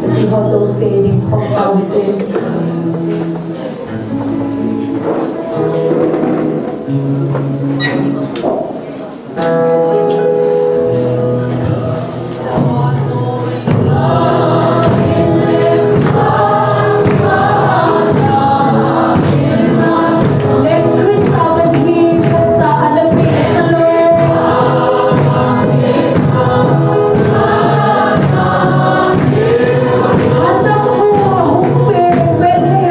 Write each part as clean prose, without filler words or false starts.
Vi har så sering kontaute. Hãy subscribe cho kênh Ghiền Mì Gõ để không bỏ lỡ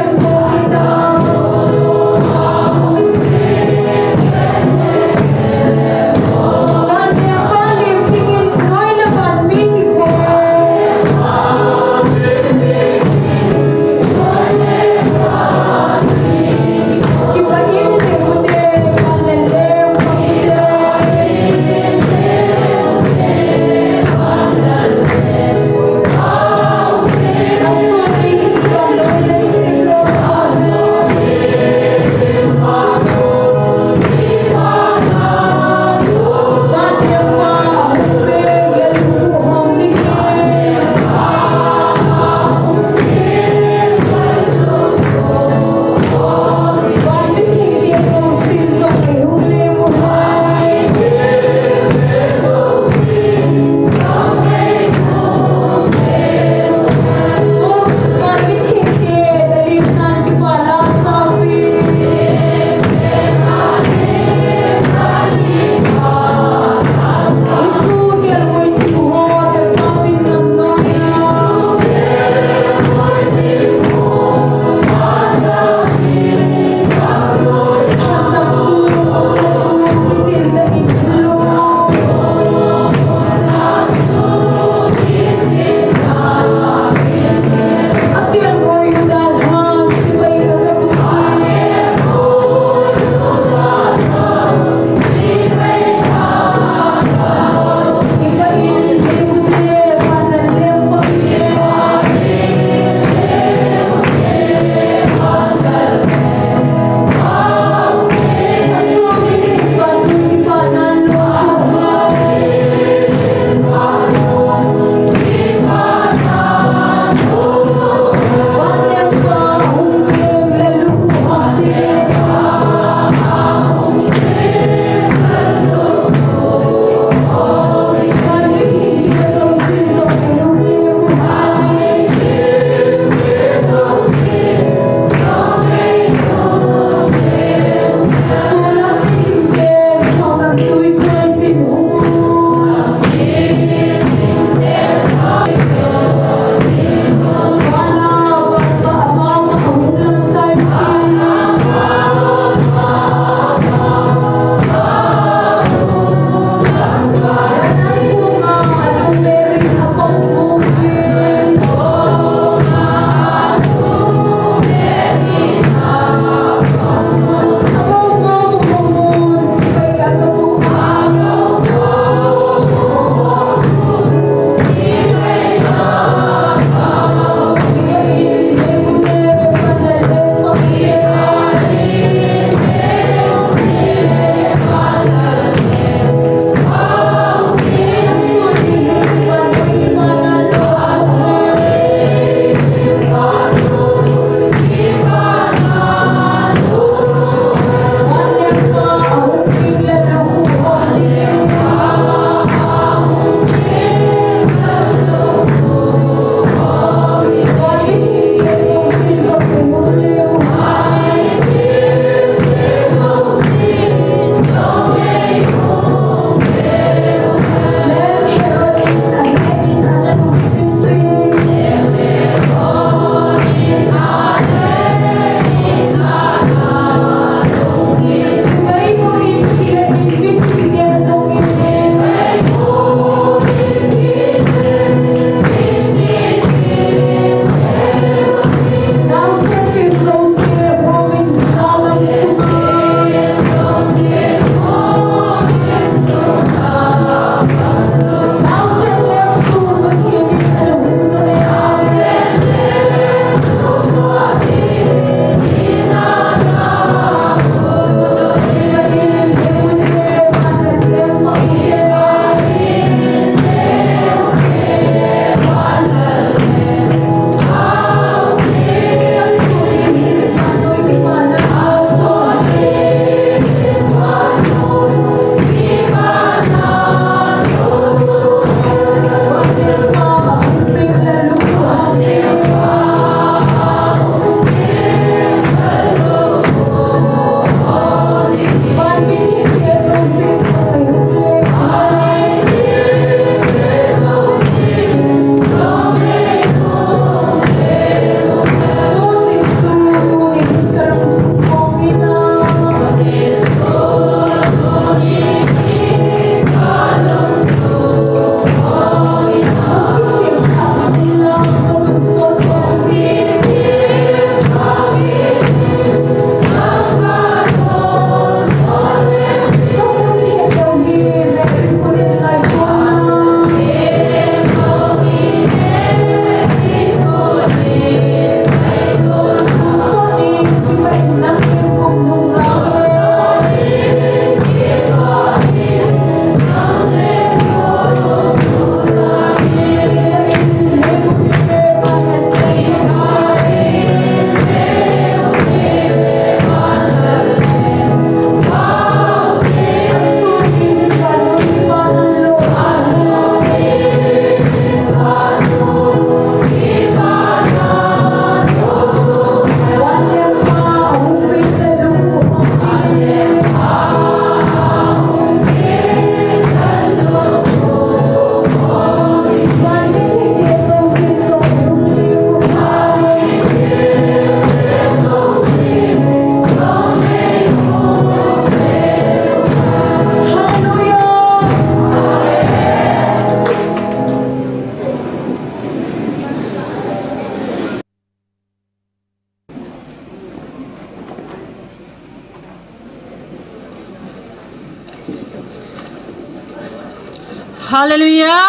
Hallelujah.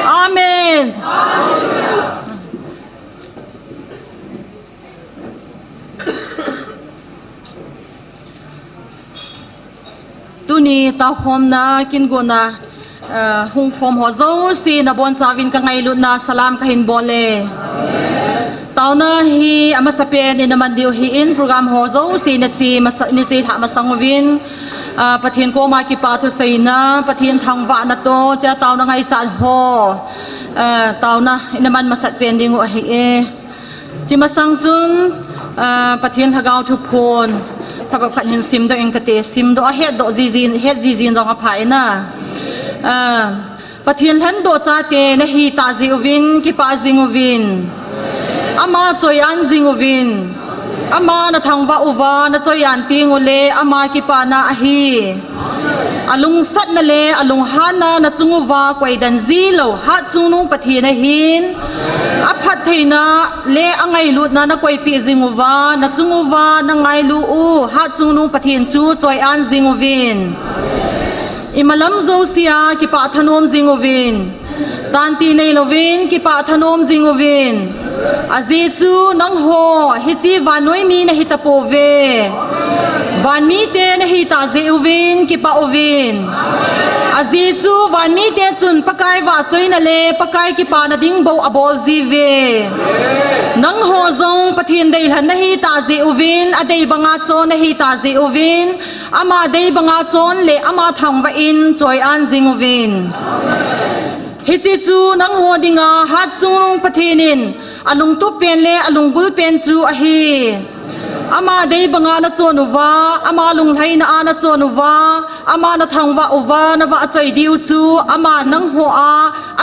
Amen. Tu ni tao khom na kin go na hung khom ho zo si na bon chawin ka ngai lut na salam ka hin bole tao na hi amasapen ni naman diu hi in program ho zo si na chi ni chi tha masangwin pathian ko ma ki pa thu sei na pathian thang wa na to cha tao na ngai chan ho tao na naman masat pen ding hi e chi masang chun pathian thagau thu phon thaba khat hin sim do engkate sim do a het do ji jin dong a phai na pathian han do cha te na hi ta ji win ki pa jing win ama choi an jing win ama na thangwa uwa na choi an ting ole ama ki pa na a hi alung sat na le alung hana na chunguwa kwai dan zi lo ha chunu pathian na hin a phat theina le angai lut na na kwai pi jinguwa na chunguwa na ngai lu u ha chunu pathian chu choi an jingwin imalam zo sia ki pa thanom jingwin tanti nei lovin ki pa thanom jingwin azi chu nang ho hi chi vanoi mi na hitapo ve van mi te na hi ta ze uwin ki pa uwin azi chu van mi te chun pakai wa choi na le pakai ki pa na ding bo abol ji ve nang ho zong pathin dei han na hi ta ze uwin adei banga chon na hi ta ze uwin ama dei banga chon le ama thangwa in choi an jing uwin hi chi chu nang ho dinga hat chung pathinin alung tu pen le alung gul pen chu a hi ama dei banga na chonuwa ama lung lai na ana chonuwa ama na thangwa uwa na wa choi diu chu ama nang ho a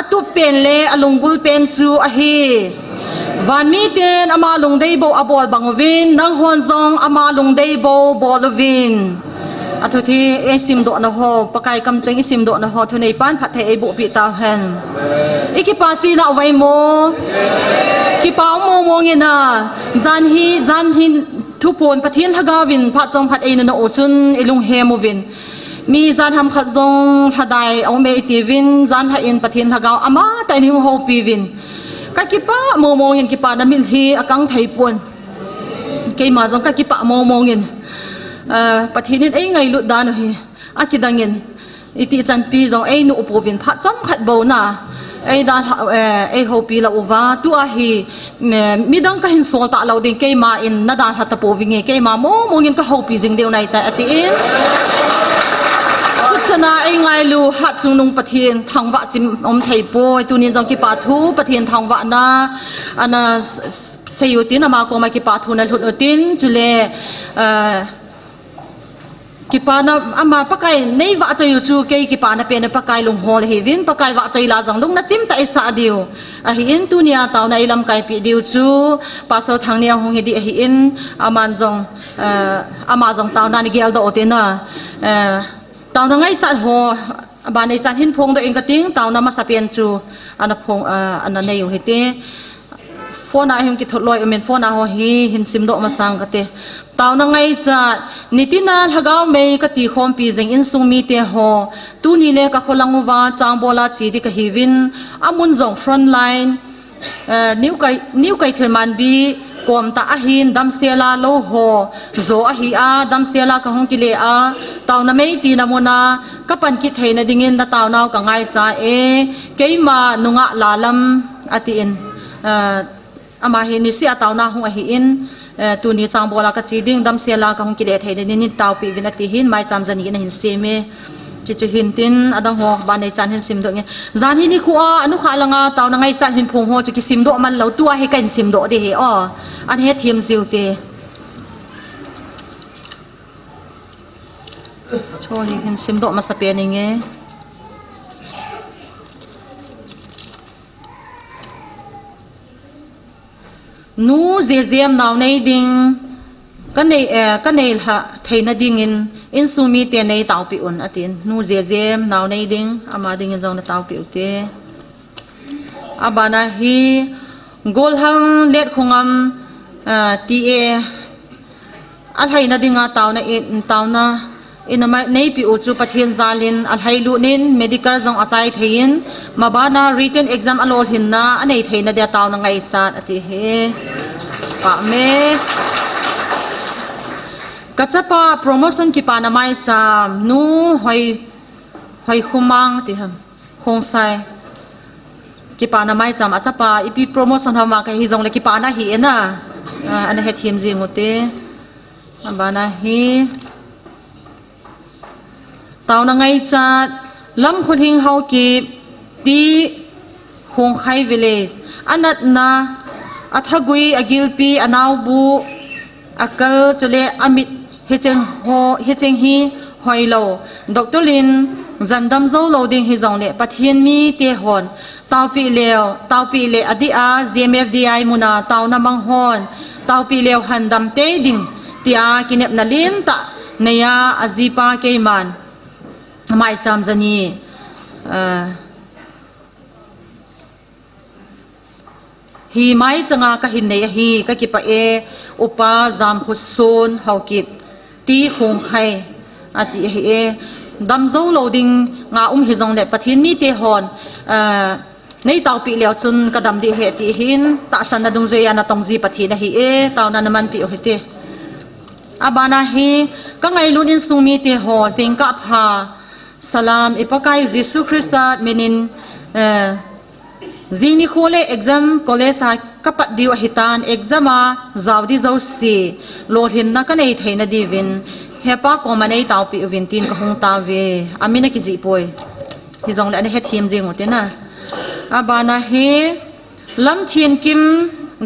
atu pen le alung gul pen chu a hi van mi ten ama lung dei bo abol bangwin nang hon zong ama lung dei bo bolwin athu thi e sim do na ho pakai kam cheng e sim do na ho thu nei pan phat the e bo pi ta hen ikipa si na wai mo ki pa mo mo nge na zan hi thu pon pathian thagawin pha chong phat e na o chun elung he mo vin mi zan ham khat zong thadai au me ti vin zan ha in pathian thagaw ama ta ni ho pi vin ka ki pa mo mo nge ki pa na mil hi akang thai pon ke ma zong ka ki pa mo mo nge pathianin ai ngai lut dan hi akidangin iti chan pi zong ai nu upovin pha chom khat bo na ai da ai ho pi la uwa tu a hi midang ka hin sol ta lo ding ke ma in na dan hat po winge ke ma mo ngin ka ho pi jing deu nai ta ati in chana ai ngai lu hat chung nung pathian thangwa chim om thei poi tu nin jong ki pa thu pathian thangwa na ana sayutin ama ko ma ki pa thu na lut tin chule kipa na ama pakai nei wa choi chu ke kipa na pe na pakai lung hol hi vin pakai wa choi la jang lung na chim ta isa diu a hi in tu nia taw na ilam kai pi diu chu paso thang nia hong hi di hi in aman jong ama jong taw na ni gel do te na taw na ngai chat ho ba nei chan hin phong do eng ka ting taw na ma sapian chu ana phong ana nei hi te phone a him ki tholoi men phone a ho hi hin sim do ma sang ka te tao na ngay cha nitina thagaw me ka ti khom pi jeng in sung mi te ho tu ni le ka kholanguwa chang bola chi di ka hiwin amun jong front line new kai thirman bi kom ta a hin dam sela lo ho zo a hi a dam sela ka hong ki le a tao na me ti na mona ka pan ki theina dingin na tao naw ka ngai cha e keima nunga lalam ati in ama hi ni si a tao na hong a hi in tu ni chang bola ka chi ding dam sela ka hong ki le thei ni taw pi vin ati hin mai cham jani na hin se me chi chu hin tin adang ho ba nei chan hin sim do nge zan hi ni khu a anu kha langa taw na ngai chan hin phung ho chi ki sim do man lo tu a he kan sim do de he o an he thim ziu te cho hi hin sim do ma sa pe ni nge nu zem naw nei ding kan nei ha theina ding in sumi te nei taw pi un atin nu zem naw nei ding ama ding in jong na taw pi te abana hi gol hang let khungam ti e al haina dinga taw na in ma nei pi uchu pathian zalin al hailu nin medical zong achai thein mabana written exam alol hinna anei theina dia taw na ngai chat ati he pa me kachapa promotion ki pa na mai cham nu hoi khumang ti ham khong sai ki pa na mai cham achapa ipi promotion hama ka hi zong le ki pa na hi na ana he thim ji ngote abana hi tao na ngai chat lam khun hing hau ki ti khong khai village anat na athagui agilpi anaw bu akal chule amit hecheng hi hoilo dr lin zandam zo loading hi zong le pathian mi te hon tau pi le adi a gmfdi muna tau na mang hon tau pi leo handam te ding tia kinep na lin ta neya azipa keiman mai cham zani hi mai changa ka hin nei hi ka ki pa e upa zam khusun haukip ti khung khai ati hi e dam zo loading nga hi zong le pathin mi te hon nei tau pi leo chun kadam di he ti hin ta san na dung zoi ana tongji pathi na hi e taw na naman pi o hite abana hi ka ngai lun in sumi te ho sing ka pha salam ipakai jesu christa menin zini khole exam college ha kapat diwa hitan exama zawdi zawsi lor hin na ka nei theina divin hepa ko manei taw pi vintin ka hung ta ve amina ki ji poi hi jong le ne he thim jing ote na abana he lam thien kim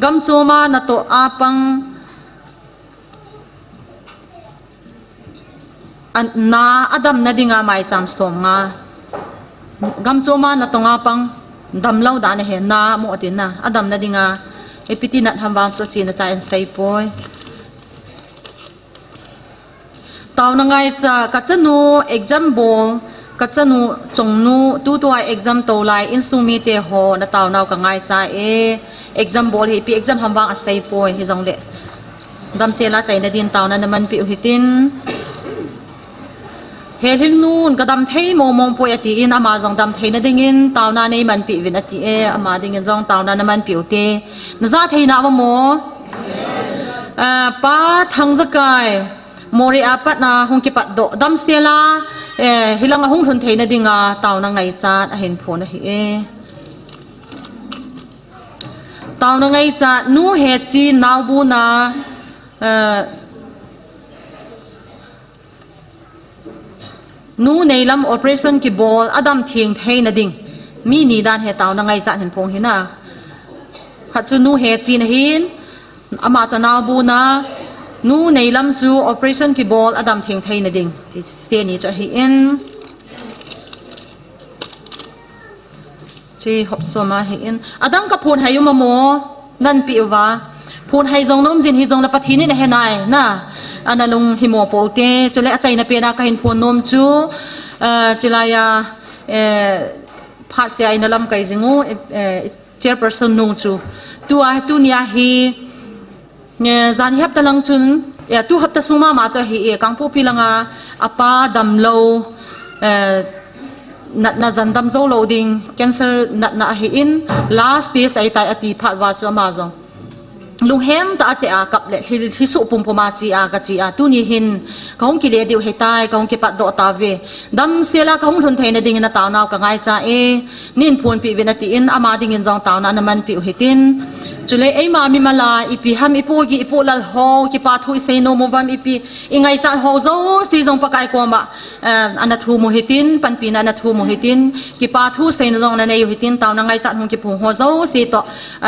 gam choma na to apang an na adam na dinga mai cham stom nga gam choma na to nga pang dam lau da ne he na mo tin na adam na dinga epiti nat hamwang so chi na cha en sai poi taw na ngai cha ka chanu exam ball ka chanu chongnu tu ai exam to lai instumi te ho na taw naw ka ngai cha e exam ball hi pi exam hamwang a sai poi hi jong le dam se la chai na din taw na man pi hitin hel hing nun kadam thei mong poi ati in ama jong dam thei na dingin taw na nei man pi vin ati e ama dingin jong taw na man pi uti na za thei na mo pa thang zakai mori apat na hong ki pat do dam sela hilang hong thun thei na dinga taw na ngai chat a hen phone hi e taw na ngai chat nu he chi naw bu na nu nei lam operation ki ball adam thing thei na ding mi ni dan he taw na ngai chat hen phone hi na khat chu nu he chi na hin ama cha naw bu na nu nei lam chu operation ki ball adam thing thei na ding ti ste ni cha hi in chi hop so ma hi in adam ka phun hayu ma mo nan pi wa phun hai jong nom jin hi jong la pathi ni na he nai na ana lung hi mo po te chule a chai na pe na ka hin phun nom chu chilaya pha se ai na lam kai jingu chairperson nu chu tu nia hi zan hap talang chun ya tu hap ta suma ma cha hi e kang po pilanga apa dam lo na zan dam zo loading cancer na hi in last piece ai tai ati phat wa chu ma zo lung hem ta che a kap le hi su pum puma chi a ka chi a tu ni hin ka hong ki le diu he tai ka hong ki pat do ta ve dam sela ka hong thun theina ding na taw naw ka ngai cha e nin phun pi ve na ti in ama ding in jong taw na man pi hitin chule ei ma mi mala ipi ham ipu gi ipu lal ho ki pa thui sei no mo bam ipi ingai cha ho zo si jong pa kai ko ma ana thu mo hitin pan pi na na thu mo hitin ki pa thu sei na jong na nei hitin taw na ngai cha hong ki pu ho zo si to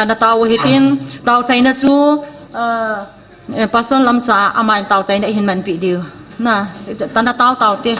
na taw hitin taw sai na chu person lam cha amai taw chai na hin man pi diu na ta na taw te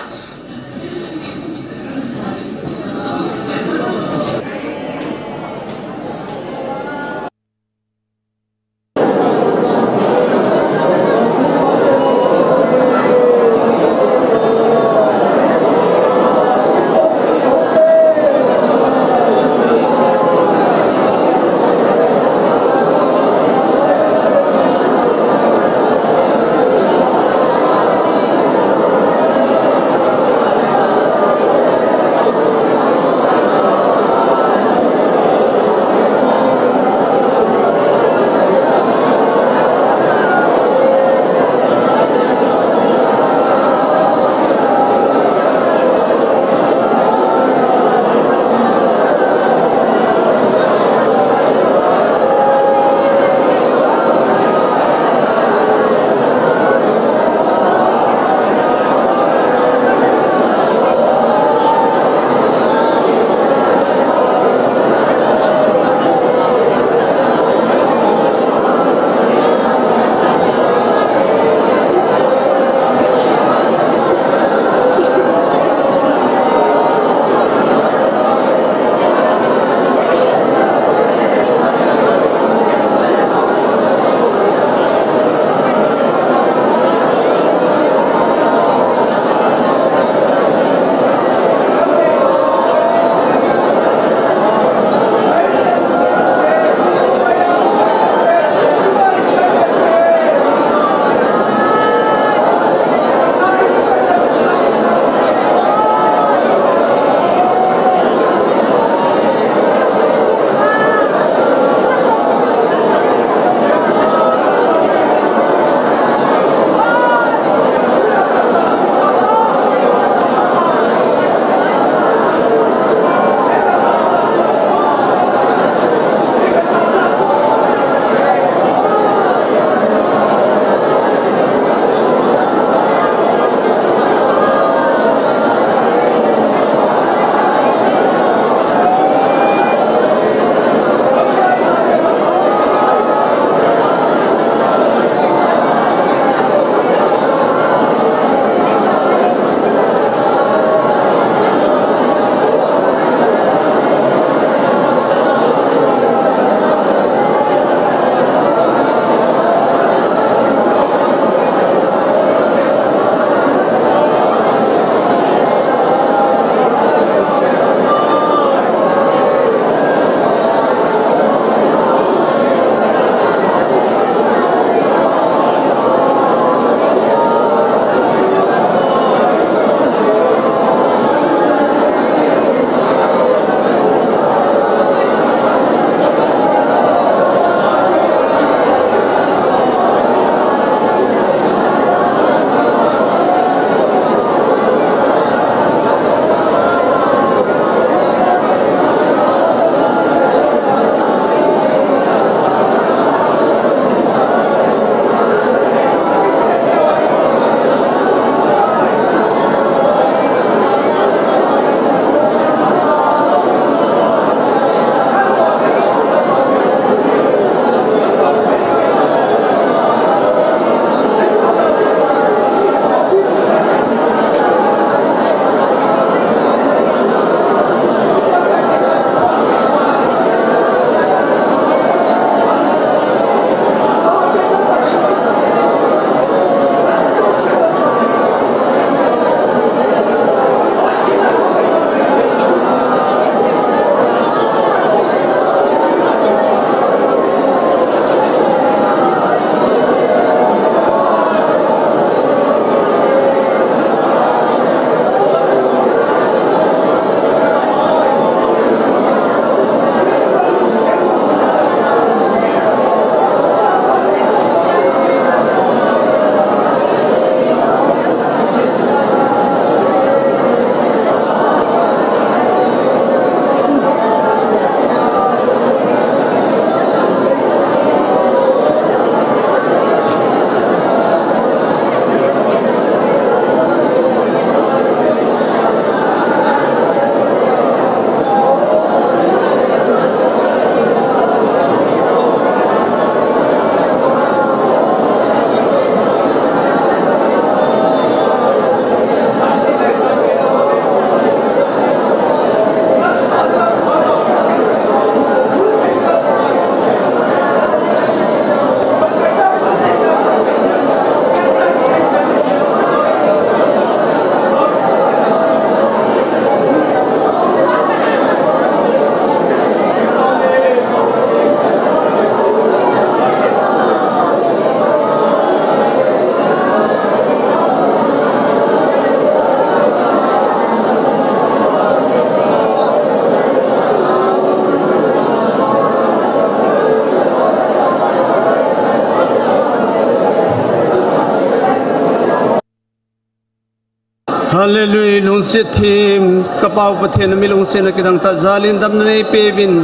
milung sit team kapau pathen milung sen kidang ta zalin dam nei pevin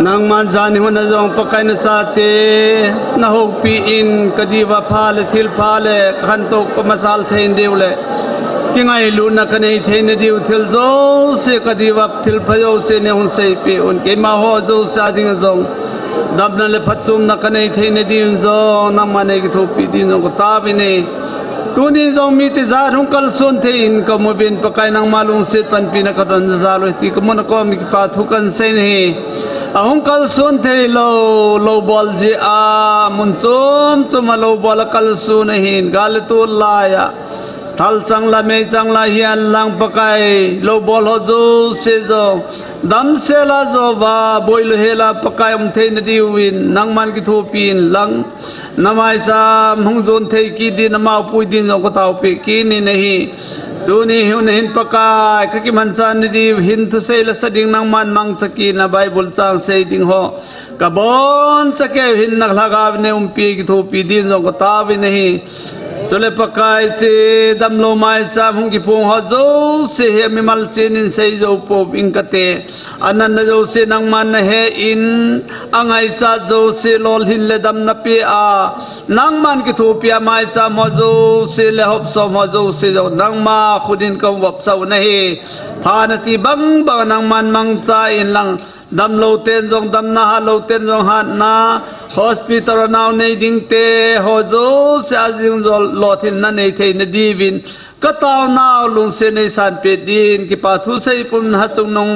nang man jani hon jong pakai na chate na hok pi in kadiwa phale thil phale khan to ko masal thein deule kingai lu na kanei thein diu thil zo se kadiwa thil phayo se ne hon sei pe un ke ma ho zo sa ding jong dam na le phachum na kanei thein diu zo na mane ki thopi din ko ta bi ne tuni zong mi ti za rung kal sun the in ka mo bin pakai nang malung sit pan pina ka don za lo ti ko mon ko mi pa thu kan se ne ahung kal sun the lo bol ji a mun chum lo bol kal sun hin gal tu la ya thal chang la me chang la hian lang pakai lo bol ho zo se zo dam se la zo ba boil hela pakai the na diwin nang man ki thu pin lang namai sa hung zon the ki din ma pui din ko taw pe ki ni nahi duni hun hin pakai ka ki man chan ni di hin thu sei la sading nang man mang chaki na bible chang sei ding ho ka bon chake hin nak laga ne pi ki thu pi din ko ta bi nahi chole pakai che dam lo mai cha hung ki pung ho zo se he mi mal chen in sei zo po ving kate anan na zo se nang man na he in angai cha zo se lol hin le dam na pe a nang man ki thu pia mai cha mo zo se le hop so mo zo se zo nang ma khudin kam wap sau na he phanati bang bang nang man mang cha in lang dam lo ten jong dam na ha lo ten jong ha na hospital now nei ding te ho zo se ajing zo lo thin na nei the na divin ka taw naw lung se nei san pe din ki pa thu sei pun ha chung nong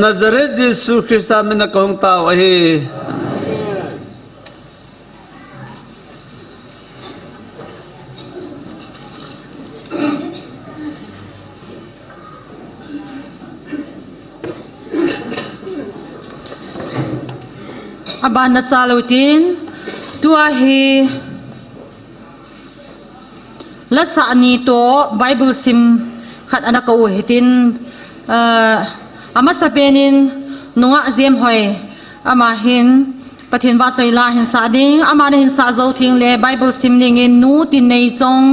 Nazareth Jesu Christa min ka hong taw he aban na salutin tua hi la sa ni to bible sim khat ana ko hitin ama sapenin nunga zem hoi ama hin pathin wa choi la hin sa ding ama hin sa zo thing le bible sim ning in nu tin nei chong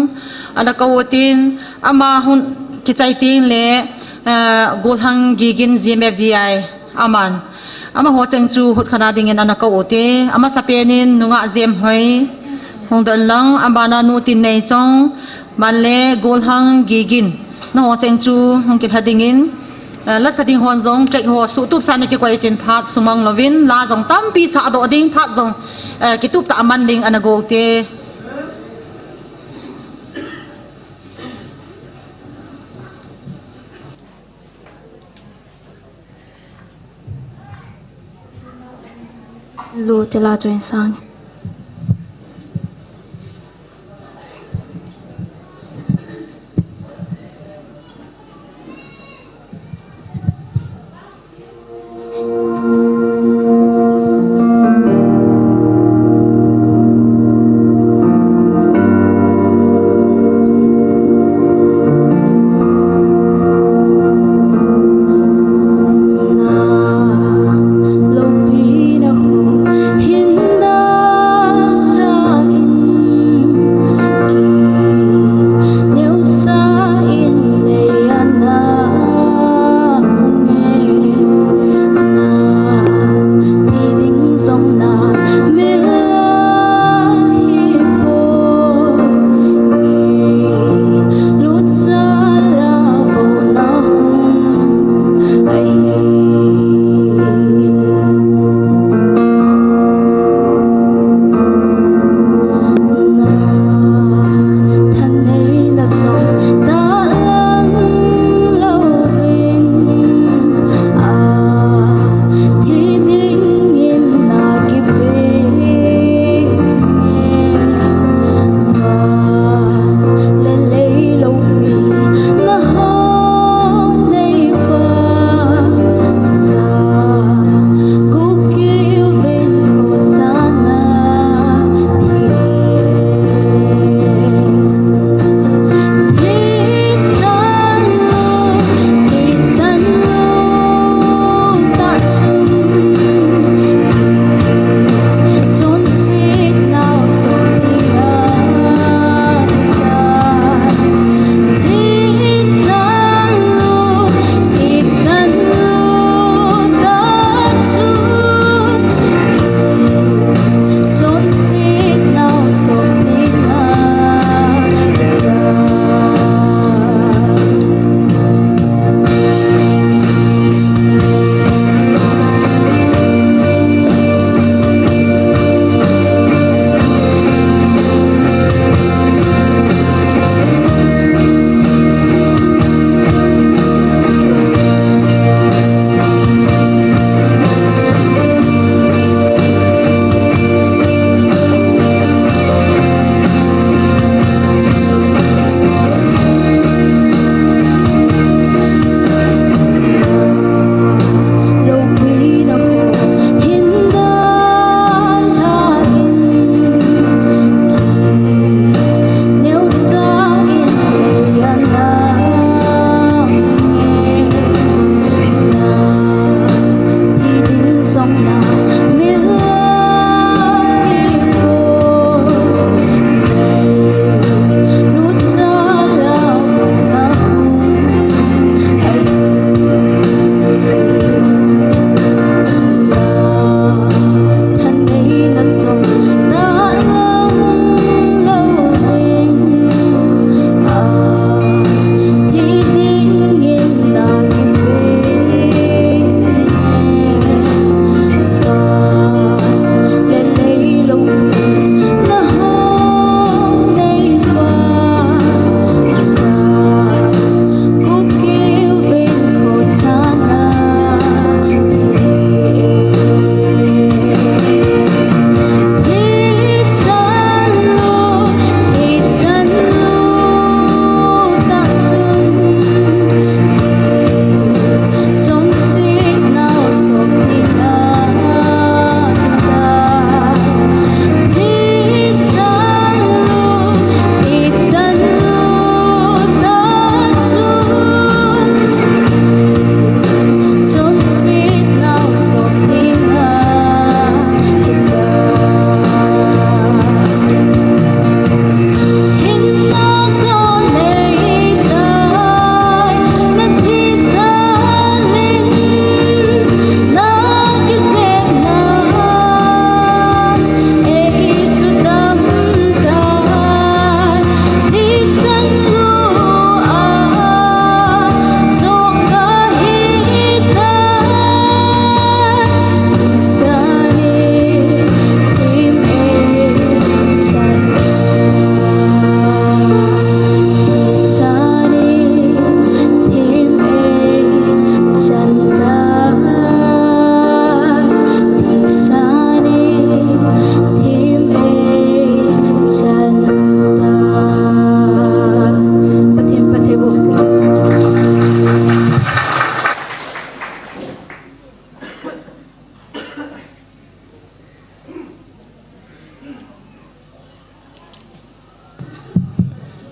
ana ko tin ama hun ki chai tin le gol hang gigin gmfdi aman ama ho chang chu hut khana ding en anaka ote ama sapenin nunga zem hoi hong dan lang amana nu tin nei chong manle gol hang gigin no ho chang chu hong ki thading in la sading hon zong trek ho su tup san ki kwai tin phat sumang lovin la zong tam pi sa do ding phat zong ki tup ta aman ding anago te lu te la cho sang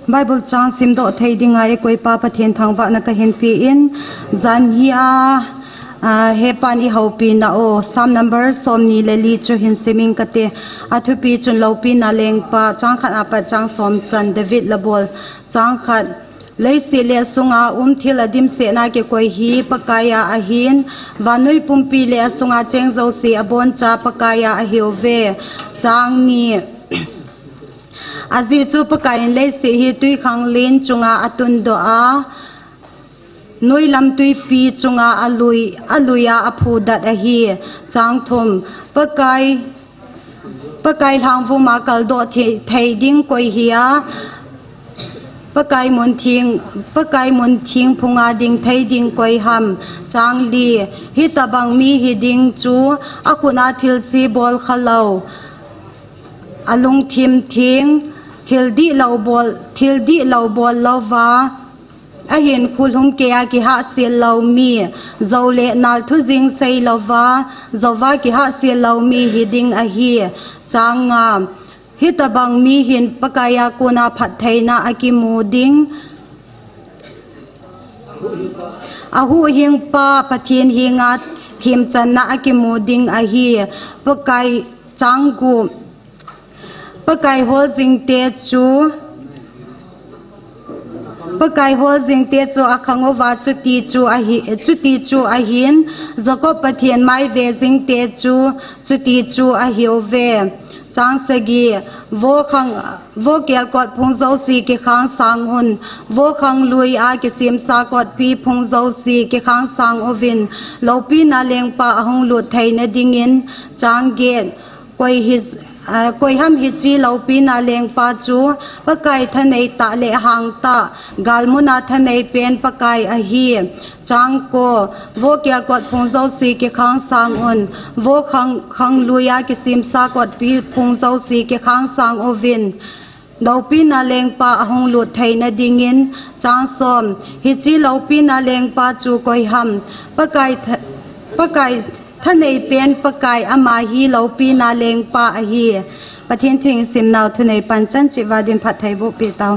Bible chang sim do thei dinga e koi pa pathian thangwa na ka hen pi in zan hi he pan I hopi na o sam number som ni le li chu hin siming kate athu pi chun lo pi na leng pa chang khat apa chang som chan David labol chang khat lei se le sunga thil adim se na ke koi hi pakaya a hin vanui pumpi le sunga cheng zo si abon cha pakaya a hiove chang ni azi chu pakain lei se hi tui khang len chunga atun do a noi lam tui pi chunga aluya aphu dat a hi chang thum pakai hang vu ma kal do thei ding koi hiya pakai mun thing phunga ding thei ding koi ham chang li hi tabang mi hi ding chu akuna thil si bol khalo alung thim thing thil di lo bol lova a hin khulhum ke a ki ha se lo mi zole nal thu jing sei lova zowa ki ha se lo mi hi ding a hi changa hi tabang mi hin pakaya kuna phat theina aki mu ding ahu hing pa pathin hinga thim chan na aki mu ding a hi pakai changgu pakai hol jing te chu akhangowa chuti chu a hin zako pathian mai ve jing te chuti chu a hiove chang sagi wo kyal kot phung zo si ke khang sang hun wo khang lui a ke sim sa kot pi phung zo si ke khang sang ovin lopi na leng pa ahong lut thaina dingin chang gen koi ham hi chi lopi na leng pa chu pakai thanei ta le hang ta galmuna thanei pen pakai a hi chang ko wo kya kot phung zo si ke khang sang on wo khang luya ke sim sa kot pi phung zo si ke khang sang ovin lopi na leng pa ahong lut thaina dingin chang som hi chi lopi na leng pa chu koi ham pakai thanei pen pakai ama hi lopi na leng pa a hi pathin thing sim naw thunei panchan chi wadin phathai bu pi taw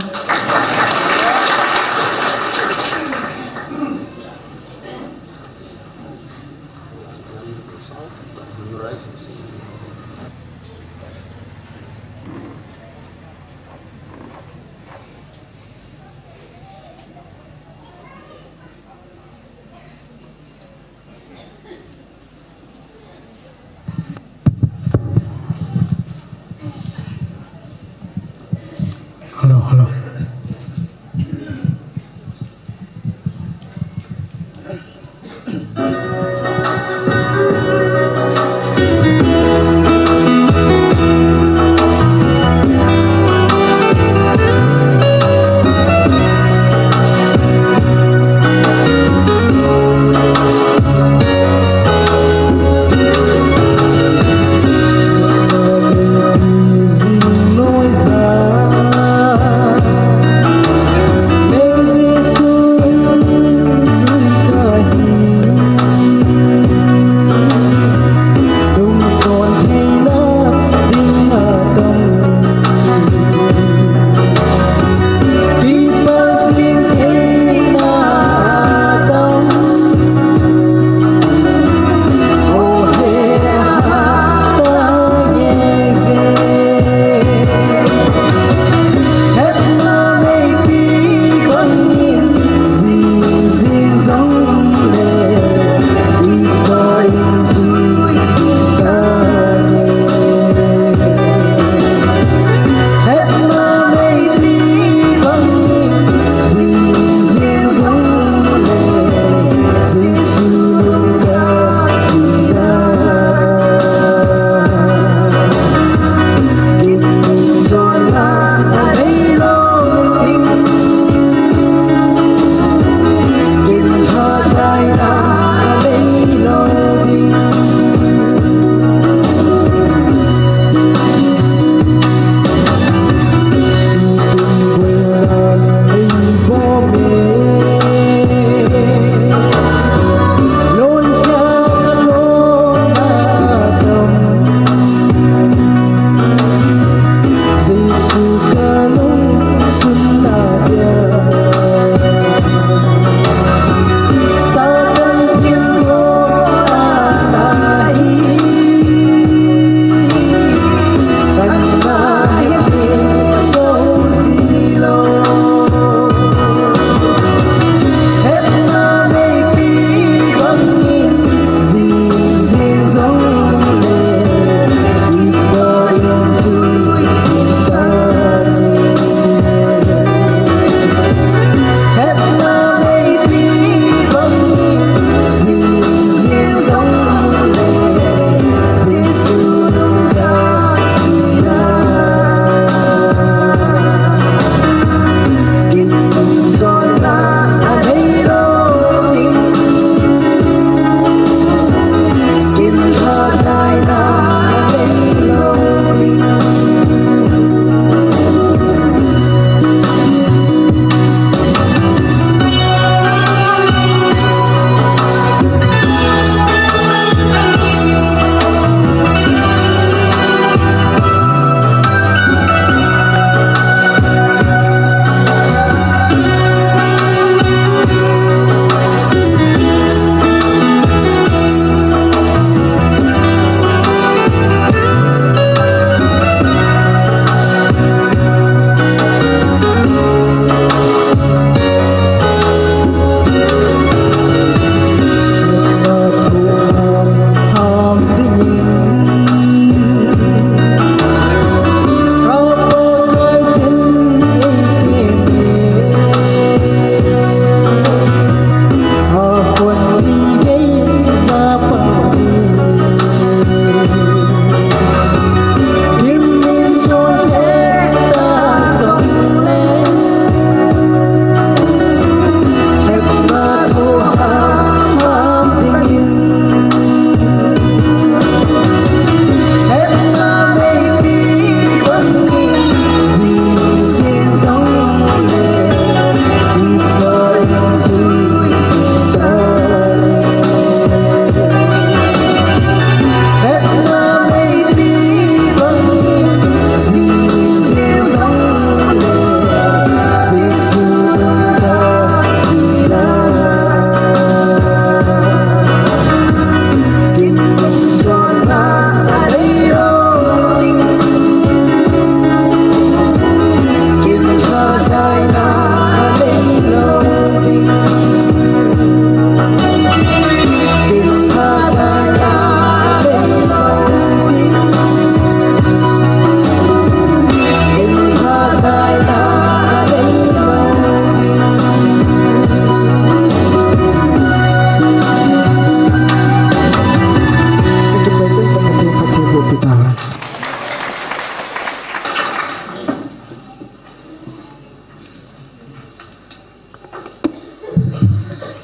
Hello.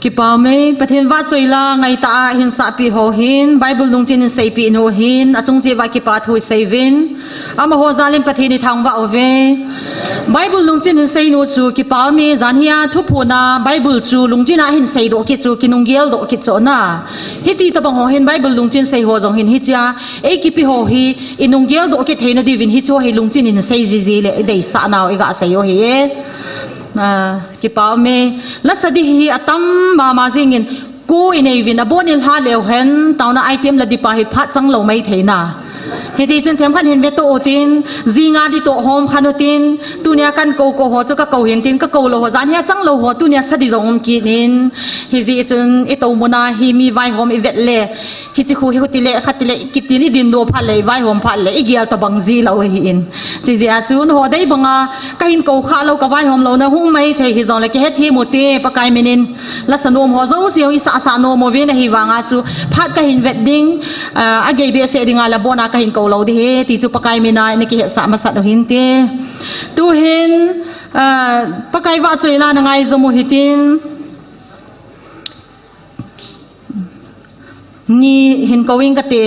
ki pa me pathian wa choi la ngai ta hin sa pi ho hin bible lung chin sei pi no hin achung che wa ki pa thui sei vin ama ho zalim pathian ni thang wa ove bible lung chin sei no chu ki pa me zan hia thu phu na bible chu lung chin a hin sei do ki chu kinung gel do ki cho na hi ti ta bang ho hin bible lung chin sei ho jong hin hi cha e ki pi ho hi inung gel do ki theina di vin hi cho hi lung chin in sei ji ji le dei sa naw e ga sei yo hi ki pa me la sadi hi atam ma jingin ku inei vin abonil ha leu hen tauna item la di pa hi phat chang lo mai theina he ji chen them khan hin ve to otin zinga di to hom khanotin tunia kan ko ho chu ka ko hin tin ka ko lo ho zan he chang lo ho tunia sadi jong ki nin he ji chen e to mona hi mi vai hom e vet le ki chi khu he ti le khatile ki ti ni din do pha le vai hom pha le i gial to bang ji lo hi in chi ji a chun ho dei banga ka hin ko kha lo ka vai hom lo na hung mai the hi jong le ke he thi mu te pa kai minin la sanom ho zo siu i sa no mo ve na hi wanga chu phat ka hin vet ding a ge be se dinga la bona ka hin ko lo di he ti chu pa kai mina ni ki he sa ma sa do hin te tu hin pa kai wa choi la na ngai zo mo hitin ni hin kawing kate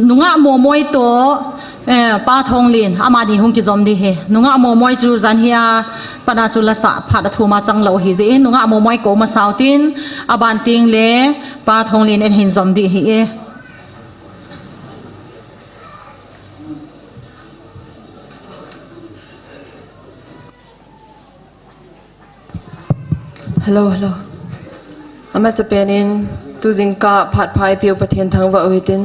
nunga mo moi to pa thong lin ama di hung ki zom di he nunga mo moi chu zan hia pana chu la sa pha da thu ma chang lo hi je nunga mo moi ko ma sautin aban ting le pa thong lin en hin zom di hi e hello ama sa penin tu jingka phat phai piu pathian thang wa uitin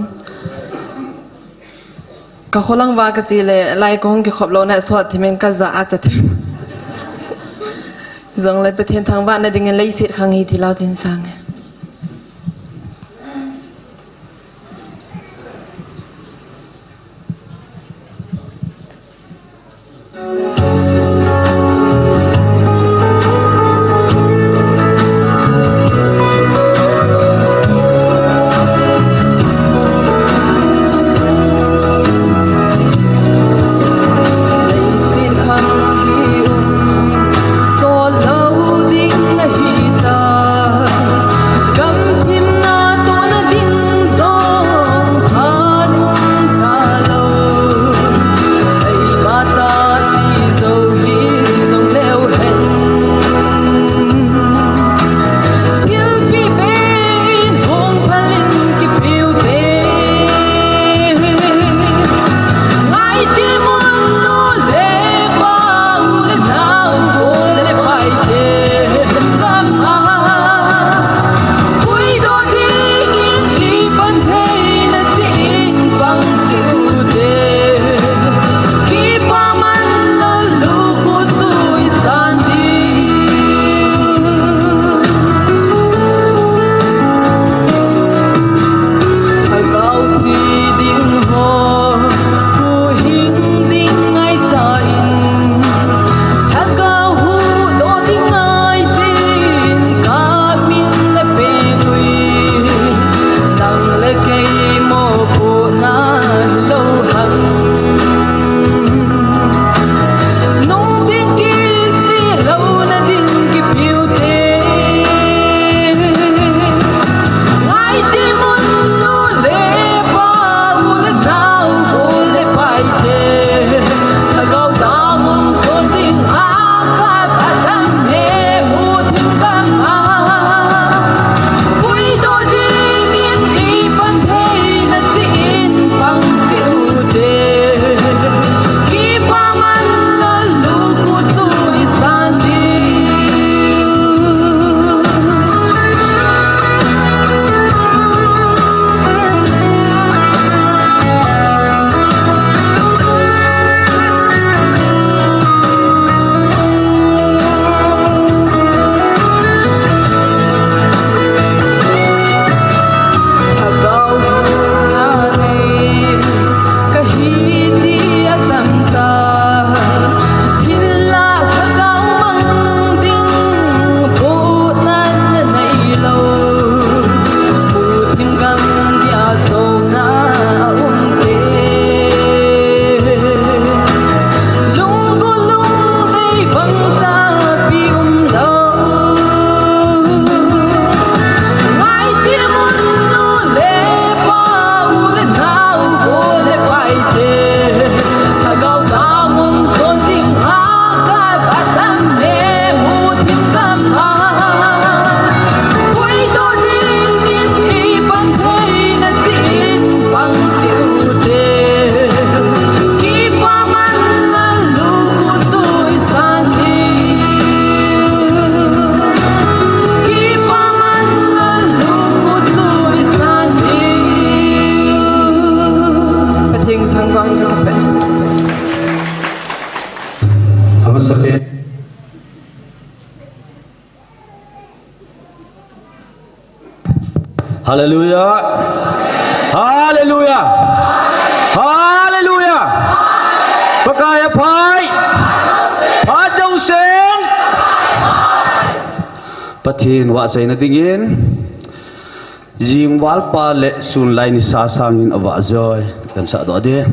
ka kholang wa ka chile lai kong ki khoplo na so thimen ka za a chat zong lai pathian thang wa na ding lai sit khang hi thilaw chin sang Hallelujah. Hallelujah. Hallelujah. Pakaya phai. Pha châu sen. Pathin wa chai na dingin. Jing wal pa le sun lai ni sa sangin awa joy. Kan sa do de.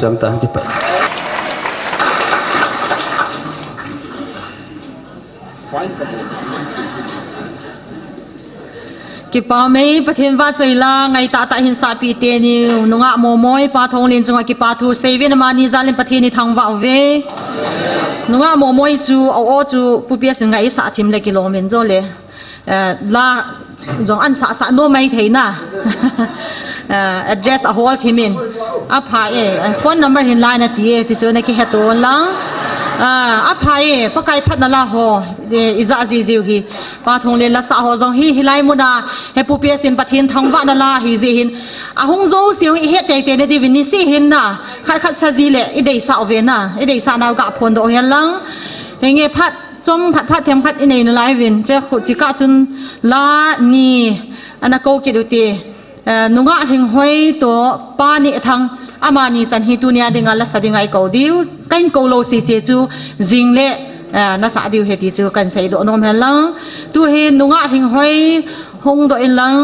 Chăm ta cái bệnh. ki pa mei pathian wa choila ngai ta ta hin sa pi te ni nunga mo moi pa thong lin chunga ki pa thu seven ma ni zalin pathian ni thang wa ve nunga mo moi chu o chu pu ps ngai sa thim le kilomen zo le la jong an sa no mai theina address a whole thimin a pha e phone number hin line at ye chi chu ne ki heto lang a pha e pakai phat na la ho iza ji jiu hi pa thong le la sa ho jong hi hilai mu na he pu ps in pathin thang wa na la hi ji hin a hung zo siu i he te te ne di vin si hin na khat khat sa ji le i dei sa ve na i dei sa na ga phon do hen lang he nge phat chom phat them phat i nei na lai vin che khu chi ka chun la ni ana ko ki du ti nunga hing hoi to pa ni thang amani chan hi tu nia dinga la sadinga I ko diu kain ko lo si che chu jing le na sa diu he ti chu kan sei do nom hel lang tu he nunga hing hoi hong do in lang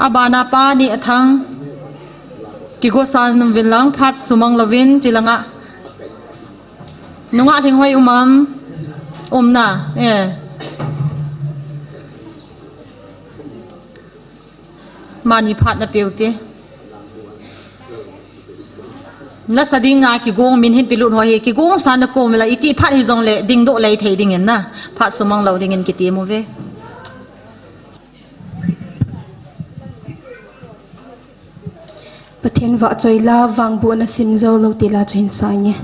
abana pa ni thang ki go san vin lang phat sumang lovin chilanga nunga hing hoi na mani phat na pewte la sadinga ki gong min hin pilun ho he ki gong san ko mela iti phat hi jong le ding do lei thei ding en na phat sumang lo ding en ki ti mo ve Pathian wa choila wang bu na sin zo lo ti la chin sa nye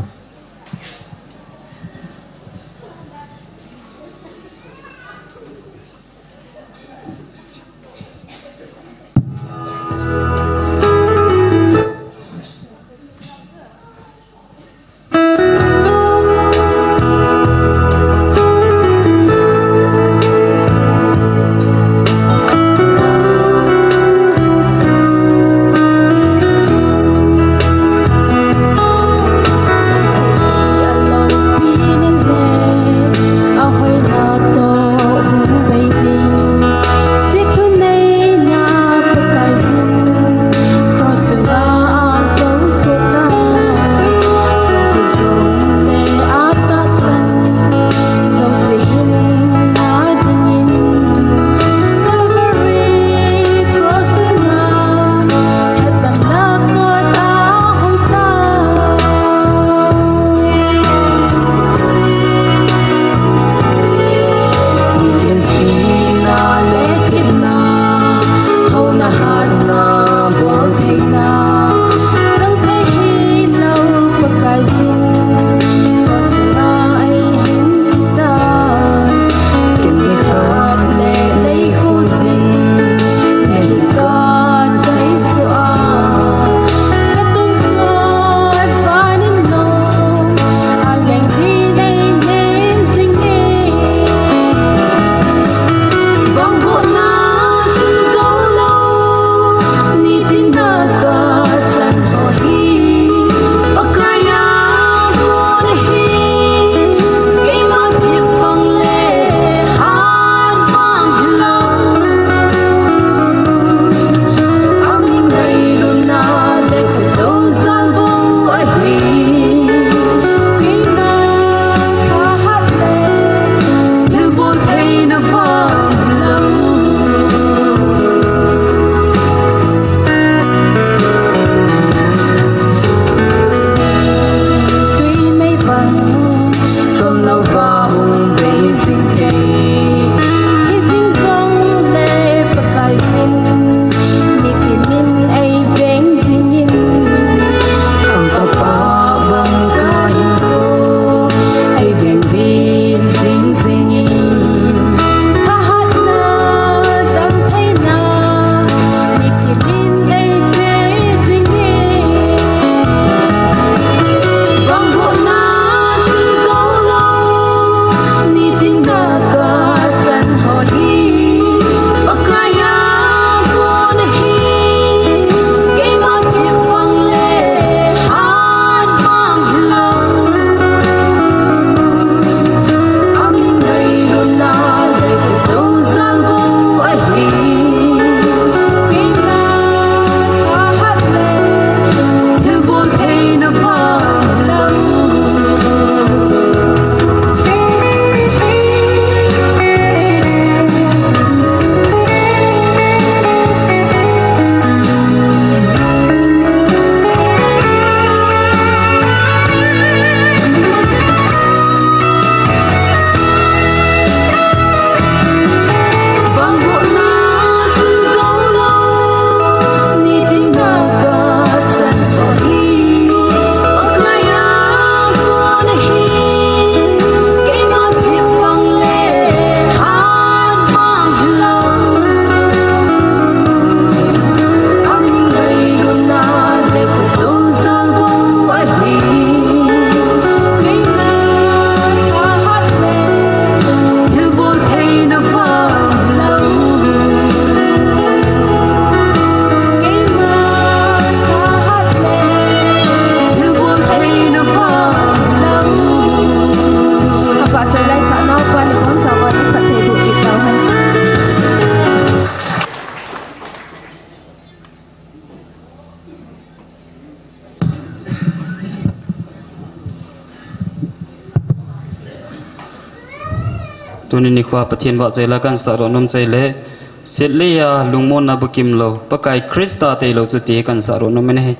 tunin ni khwa pathian ba chela kan saro nom chele setleya lungmon na bukim lo pakai krista te lo chu te kan saro nom ne he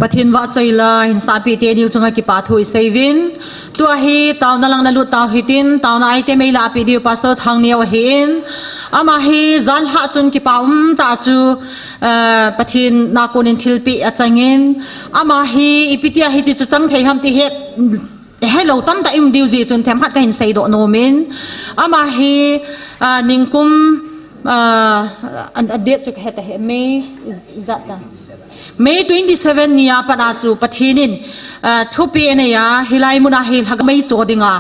pathin wa choila hin sapi te niu chunga ki pathui sevin tua hi taw na lang na lu taw hitin taw na ai te mai la pi diu pastor thang niaw hin ama hi zan ha chun ki paum ta chu pathin na konin thilpi achangin ama hi ipitia hi chi chu chang thei ham ti het hello tam ta im diu ji chun them hat ka hin sei do no min ama hi ningkum an date chu ka het he me is that May 27 niya panachu pathinin thupi ene ya hilai muna hil hagamai chodinga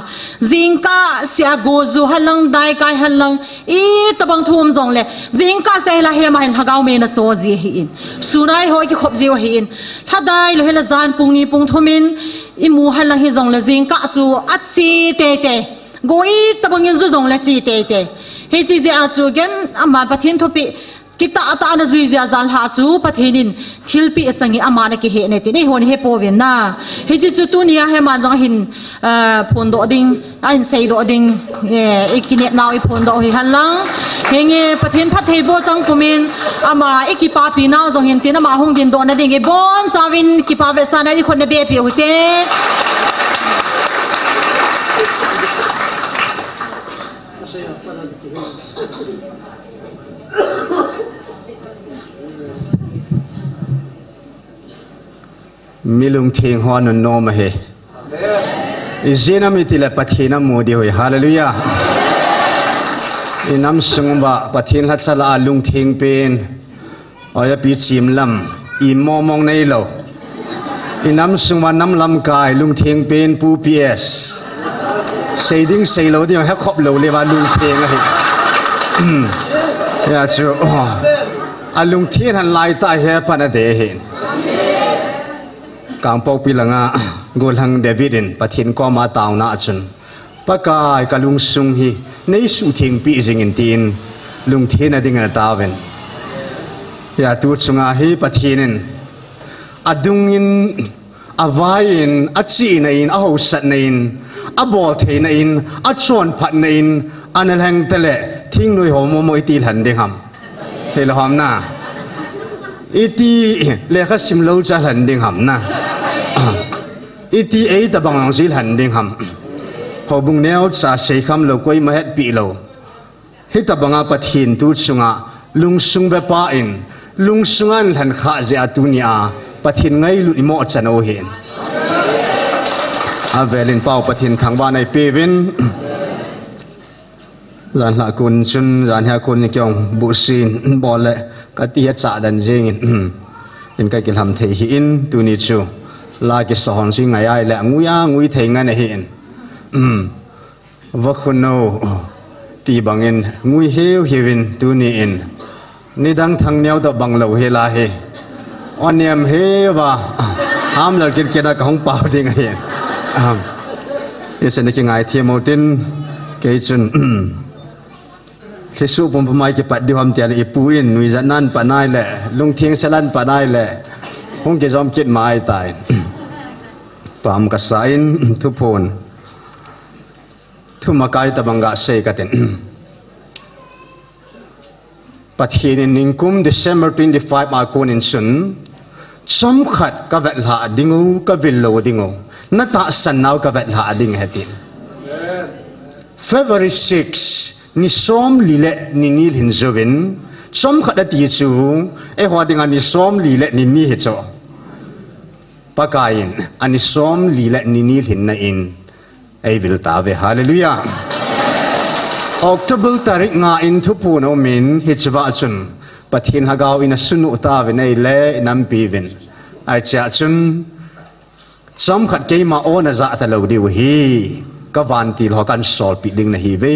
zingka sia gozu halang dai kai halang I tabang thum jong le zingka se la he ma hin hagaw me na choji hi in sunai hoi ki khop jiu hi in thadai lo hela zan pungni pung thumin imu halang hi jong le zingka chu achi te te goi tabang yin zu jong le chi te te he chi je a chu gem ama pathin thupi kita ata na zui zia zal ha chu pathinin thilpi achangi amana ki he ne ti nei hon he po ven na he chi chu tu nia he man jang hin phon do ding ain sei do ding ikine naw I phon do hi hanlang henge pathin phat thei bo chang kumin ama ekipa pi naw jong hin tin ama hung din do na ding e bon chawin ki pa ve sa na ni khon ne be pi hote milung thing hon no ma he izena mitile pathina modi hoi hallelujah inam sungba pathin la chala lung thing pen oya pi chim lam I momong nei lo inam sungwa nam lam kai lung thing pen pu ps seiding seilo di ha khop lo le wa lung thing a he ya chu alung thien han lai ta he pana de hen kang pau pilanga golhang davidin pathin ko ma taw na chun pakai kalung sung hi nei su thing pi jing in tin lung thien ading na tawen ya tu chunga hi pathinin adungin avain achi nain a ho sat nain a bol thei nain a chon phat nain anal hang tele thing noi ho mo moi ti han ding ham he lo ham na iti le kha sim lo cha han ding ham na iti ei ta bang sil han ding ham ho bung neo sa sei kham lo koi ma het pi lo he ta banga pathin tu chunga lung sung be pa in lung sungan han kha je atunia pathin ngai lu mo chano hen a velin pau pathin thangwa nai pevin zan la kun chun zan ha kun kyong bu sin bole ka ti cha dan jing in ka kil ham thei hi in tu ni chu la ki son si ngai ai la nguya ngui thei nga ne hin va khuno ti bangin ngui heu hiwin tu ni in ni dang thang neu da bang lo he la he oniam he wa ham lar kit keda ka hong pa ding hen isen ki ngai thiam tin ke chun Kesu pun pemai ke pat diwam tiada ipuin nui zanan panai le lung thieng salan panai le hong ke zom kit mai tai pam kasain thu phone thu makai tabanga sei katen pathin in ningkum December 25 ma konin sun som khat ka vet la dingu ka villo dingu na ta san naw ka vet la ding hetin February 6 ni som lile ni nil hin zovin som khada ti chu e hwadinga ni som lile ni ni he cho pakain ani som lile ni nil hin na in ai vil ta ve hallelujah October tarik nga in thupu no min hichwa chun pathin hagaw in sunu ta ve nei le nam pi vin ai cha chun som khat ke ma ona za ta lo diu hi ka van ti lo kan sol pi ding na hi ve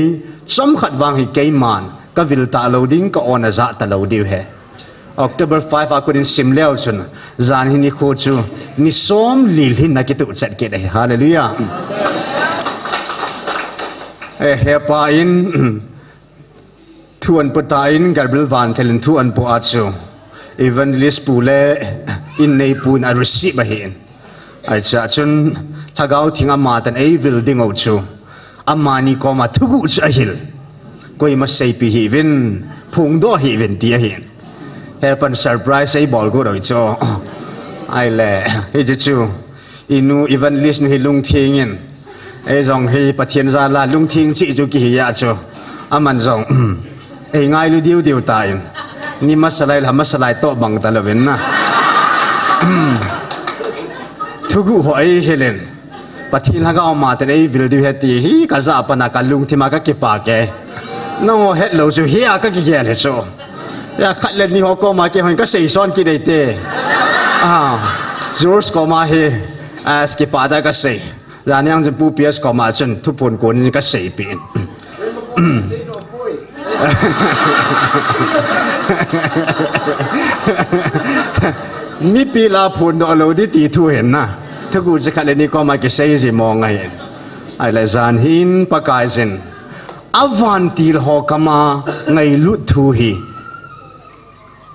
som khat wang hi ke man ka vil ta lo ding ka ona za ta lo diu he October 5 a kunin sim leo chun zan hi ni kho chu ni som lil hin na ki tu chat ke dai hallelujah he pa in thuan pata in garbil van thelen thuan po a chu evangelist pule in nei pun a receive a hin ai cha chun thagau thinga ma tan ei building o chu amani ko ma thugu cha hil koi ma sei pi hi vin phung do hi vin ti hin happen surprise ei bol go roi cho ai le he chu inu evangelist ni lung thingin ei jong hi pathian za la lung thing chi chu ki ya chu aman jong ei ngai lu diu diu tai ni masalai la masalai to bang ta lovin na thugu hoi helen pathin haga ma te ei vil diu heti hi ka za pana ka lung thima ka ki pa ke no het lo chu hi a ka ki ge le cho ya khat le ni ho ko ma ke hon ka sei son ki dei te George ko ma he as ki pa da ka sei Zanyang je pu PS ko ma chen thu pon ko ni ka sei pin mi pi la phun do lo di ti thu hen na thagu je khat le ni ko ma ke sei ji mong ngai ai la zan hin pakai zen avantil ho kama ngai lu thu hi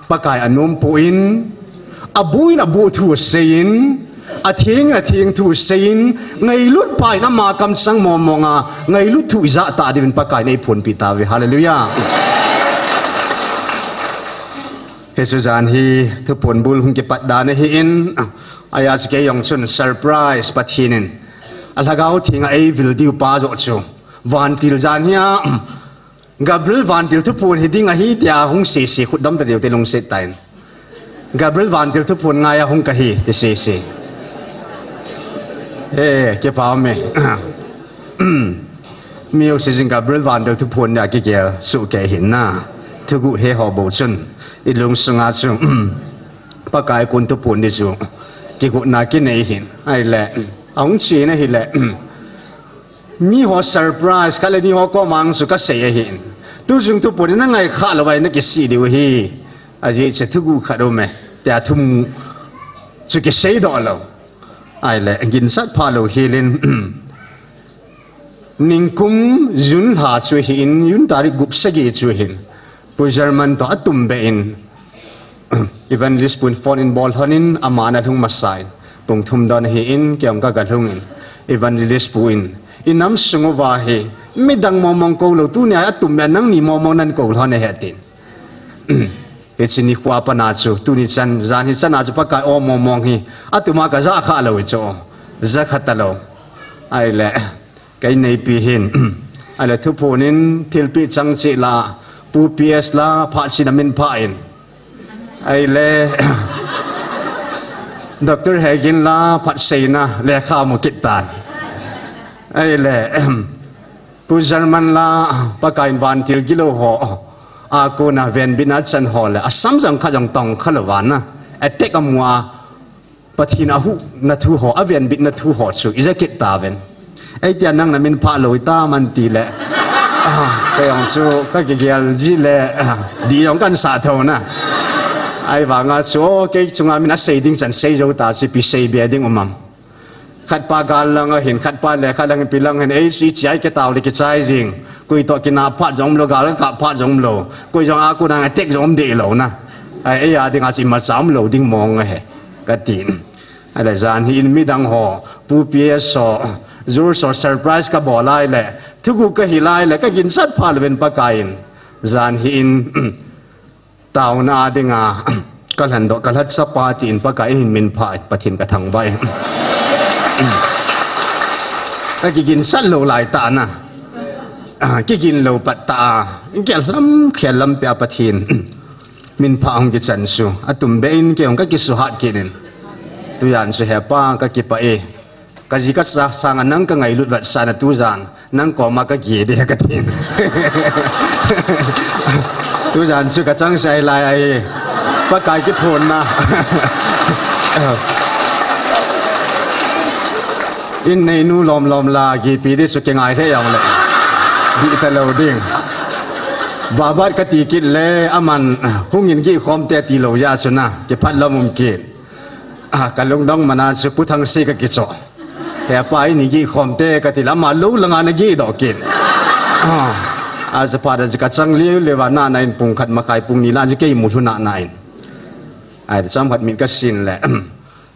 pakai anum poin abuin abu thu sein a thieng thu sein ngai lut pai na ma kam sang momonga ngai lut thu za ta din pakai nei phun pita ve hallelujah Hesuzan hi thu phun bul hung ke pat da na hi in aya ske yong chun surprise pathinin alhagau thinga ei vil diu pa zo chu van til jan hia Gabriel van til thu phun hi dinga hi tia hung se se khudam ta deu te long se tain Gabriel van til thu phun nga ya hung ka hi te se se ke pa me mi oxygen Gabriel van til thu phun ya ke gel su ke hin na thu gu he ho bo chun i lung sunga chu pa kai kun thu phun ni chu ke gu na ke nei hin ai le ong chi na hi le mi ho surprise ka le ni ho ko mang su ka se hin tu jung tu phun na ngai kha lo bai na ke si diu hi a ji che thu gu kha do me ta thum chu ke sei do lo ai le gin sat pha lo hilin ningkum yun ha chu hin yun tari gup sagi chu hin pu German to atum be in evangelist pun phone in ball honin amana hung masain pung thum don hi in kyam ka galhung in evangelist puin inam sungo wa he midang momong ko lo tu nya atum me nang ni momong nan ko hone hetin echini khwa pa na chu tu ni chan zan hi chana chu pa ka o momong hi atuma ka za kha lo cho za khatalo ai le cái này bị hin ai là thu phonin thil pi chang che la pu ps la pha sinamin pha in ai le Dr. Hagin la pha seina le kha mo kitan ai le pu German la pa kain van til kilo ho a ko na ven binat chan ho le asam jang kha jang tong khalawan na attack amwa pathina hu na thu ho aven bit na thu ho chu iza kit ta ven ai tia nang na min pha loi ta man ti le cái ông chú cái kia gì le đi ôngกันsa thầu na ai và ngã số cái chúng mình đã xây dựng chân xây rồi ta chỉ bị xây bia đinh omam khát pa gal lang hin khát pa le khát lang pilang hin ai si chai cái tàu đi cái chai riêng kui to cái na pha giống lo gal ka pha giống lo kui giống aku đang tek giống de lo na ai ai đinh asi mà sắm lo đinh mong he cái tin ai là gian hin mi dang ho pu pia so zur so surprise ka bolai le thu gu ka hilai le ka gin sat phal ven pa kain zan hi in taw na dinga kal han do kal hat sa pa tin pa kai hin min pha pathin ka thang bai ka gin sat lo lai ta na ki gin lo pat ta kel lam khel lam pya pathin min pha ong ki chan su atum bein ke ong ka ki su hat kinin tu yan su he pa ka ki pa e cái gì các sang nang cái ngày lụt vật san tu giàn nang có mà cái gì để cái tiền tu giàn sự cái trang sai lại bắt cái phồn na in này nu lom la gì pi đi sự cái ngày thế yang lệ đi cái lâu điên bà bắt cái tì kít lệ aman hung nhìn gì khom tê tì lâu ya suna cái phát lâm mum kít cái lông đông mà na sự put hang si cái kít soแต่ไปนี่ยี่คอมเตะก็ที่ละมารู้ละงานนี่ยี่ดอกกินอาจจะพาดจะกระชังเลี้ยวเลยว่าหน้าในปุ่งขัดมาขายปุ่งนี่ละจะเกี่ยมุทุนาในไอ้จำผัดมีกระสินแหละ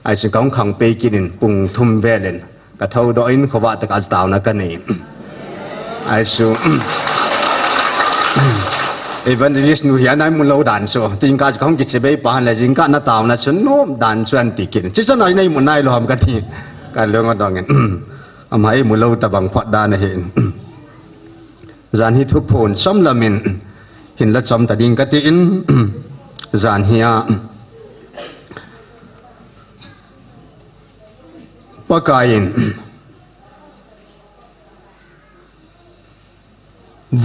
ไอ้สิ่งของขังไปกินปุ่งทุ่มเวเลนกระเท่าดอยน์เขาว่าตะการสาวนักกันนี่ไอ้สูevangelist nu hian ai mun lo dan so tin ka khong ki chebe pa han la jing ka na taw na chun nom dan chuan ti kin chi chon ai nei mun nai lo ham ka thi ka leng a dong en amai mun lo ta bang phat da na hin zan hi thuk phon som lamin hin la chom ta ding ka ti in zan hiya pa kain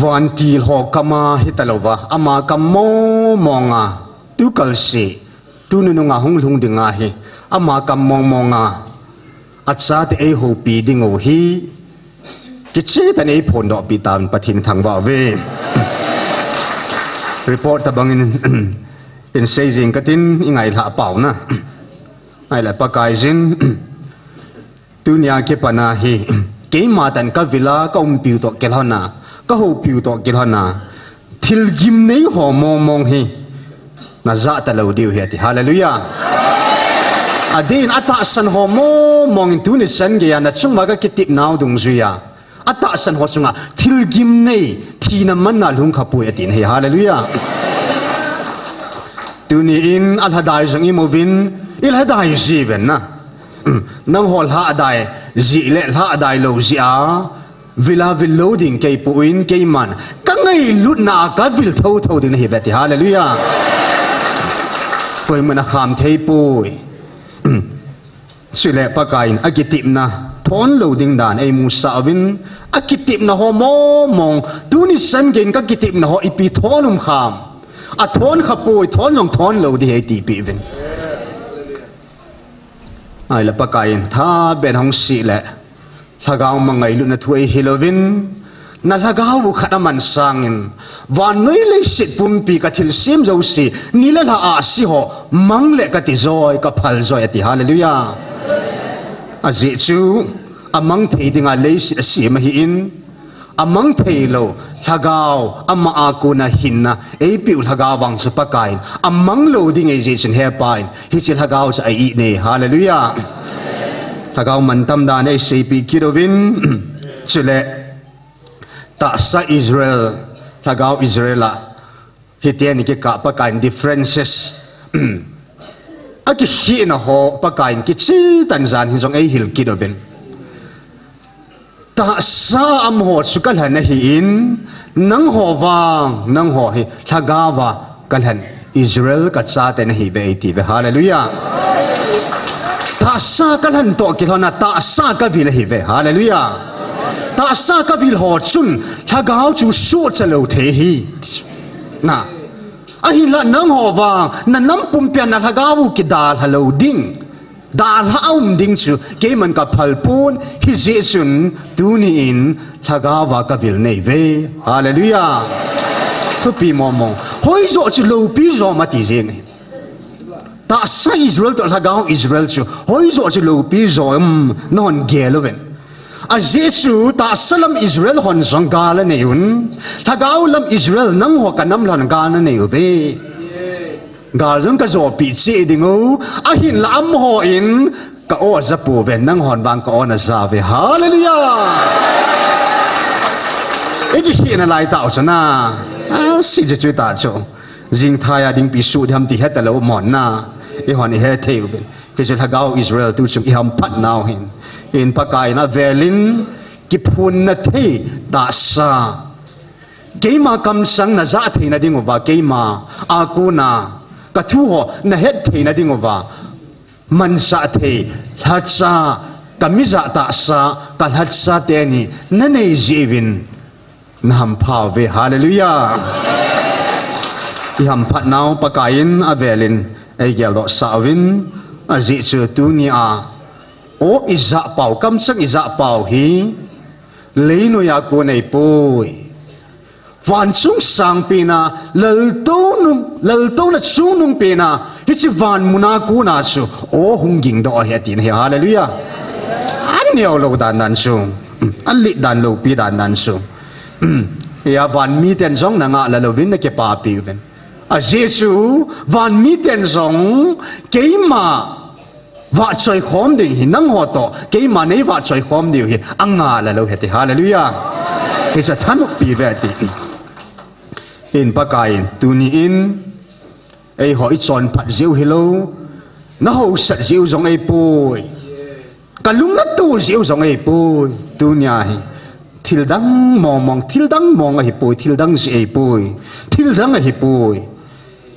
van til ho kama hitalova ama kammo monga tu kalsi tu nu nga hung lung dinga hi ama kammo monga acha te e ho pi dingo hi kiche ta nei phon do pi tan pathin thangwa ve report ta bangin in seizing katin ingai la pau na ai la pakai jin tu nya ke pana hi ke ma tan ka vila ka piu to kelhona ka ho piu to kelhona thil gim nei ho mong hi na za ta lo diu he ti hallelujah adin ata san homo mong tu ni san ge na chung ma ka kitip naw dung zuya ata san ho chunga thil gim nei thina man na lung khapu atin he hallelujah tu ni in al hadai jong i movin il hadai jiven na nang hol ha dai ji le ha dai lo zia villa vil loading ke puin ke man ka ngai lut na ka vil tho tho din hi veti hallelujah poi mana kham thei pui sile pakain akitip na thon loading dan ei musa win akitip na ho mo mong tuni san gen ka kitip na ho ipi thonum kham a thon khapui thon jong thon lo di he ti pi vin ai la pakain tha ben hong si le lagaw mangai lu na thuai hilovin na lagaw khadaman sangin wan noi le sit pumpi ka thil sim zo si ni la a si ho mangle ka ti zoi ka phal zoi ati hallelujah azi chu amang thei dinga le si ma hi in amang thei lo lagaw amma aku na hinna ei piu lagaw wang su pakain amang lo ding ei jen he pain hi chil lagaw cha ai ne hallelujah lagaw man tam dan ei sei pi kirovin chule ta sa Israel lagaw Israela hitian ki ka pakain differences aki hi na ho pakain ki chi tan zan hi jong ei hil kirovin ta sa am ho sukal han hi in nang ho wang nang ho hi thagawa kalhan Israel ka cha te na hi be ti ve hallelujah ta sa kalhan to ki hona ta sa ka vil hi ve hallelujah ta sa ka vil ho chun thagaw chu so chalo the hi na ahi la nang ho wang na nam pum pya na thagaw ki dal halo ding dal haum ding chu ke man ka phalpun hi je chun tu ni in thagawa ka vil nei ve hallelujah thu pi momong hoi zo chu lo pi zo ma ti jeng ta sa Israel to thagaw Israel chu hoi zo chu lo pi zo non geloven a je chu ta salam Israel hon zong gala ne un thagaw lam Israel nang ho kanam lan gala ne ve gal jong ka zo pi chi dingo a hin lam ho in ka o za pu ven nang hon bang ka ona za ve hallelujah egi hi na lai tao chana a si je chui ta cho jing thaya ding pi su dham ti het lo mon na e hon he theu ben ke je thagaw Israel tu chung i ham phat naw hin in pakai na velin ki phun na the ta sa keima kam sang na za the na ding wa keima akuna ka thu ho na het the na ding wa man sa the hat sa kamiza ta sa ka hat sa te ni na nei jivin nam phau ve hallelujah i ham phat naw pakain avelin ai gel do sawin azi chu tu ni a o iza pau kam sang iza pau hi leino ya ko nei poi van chung sang pina lal to na chung nung pina hi chi van muna ku na chu o hunging do he tin he hallelujah an neo lo dan nan chu an li dan lo pi dan nan chu ya van mi ten zong na nga la lo vin na ke pa pi ven a jesu van mi ten zong keima wa choi khom ding hi nang ho to keima nei wa choi khom diu hi anga la lo he ti hallelujah ke cha thanu pi ve ti in pakain tu ni in ei hoi chon phat jiu hello na ho sat jiu zong ei pui kalung na tu jiu zong ei pui tu nya hi thil dang mong thil dang mong hi pui thil dang ji ei pui thil dang hi pui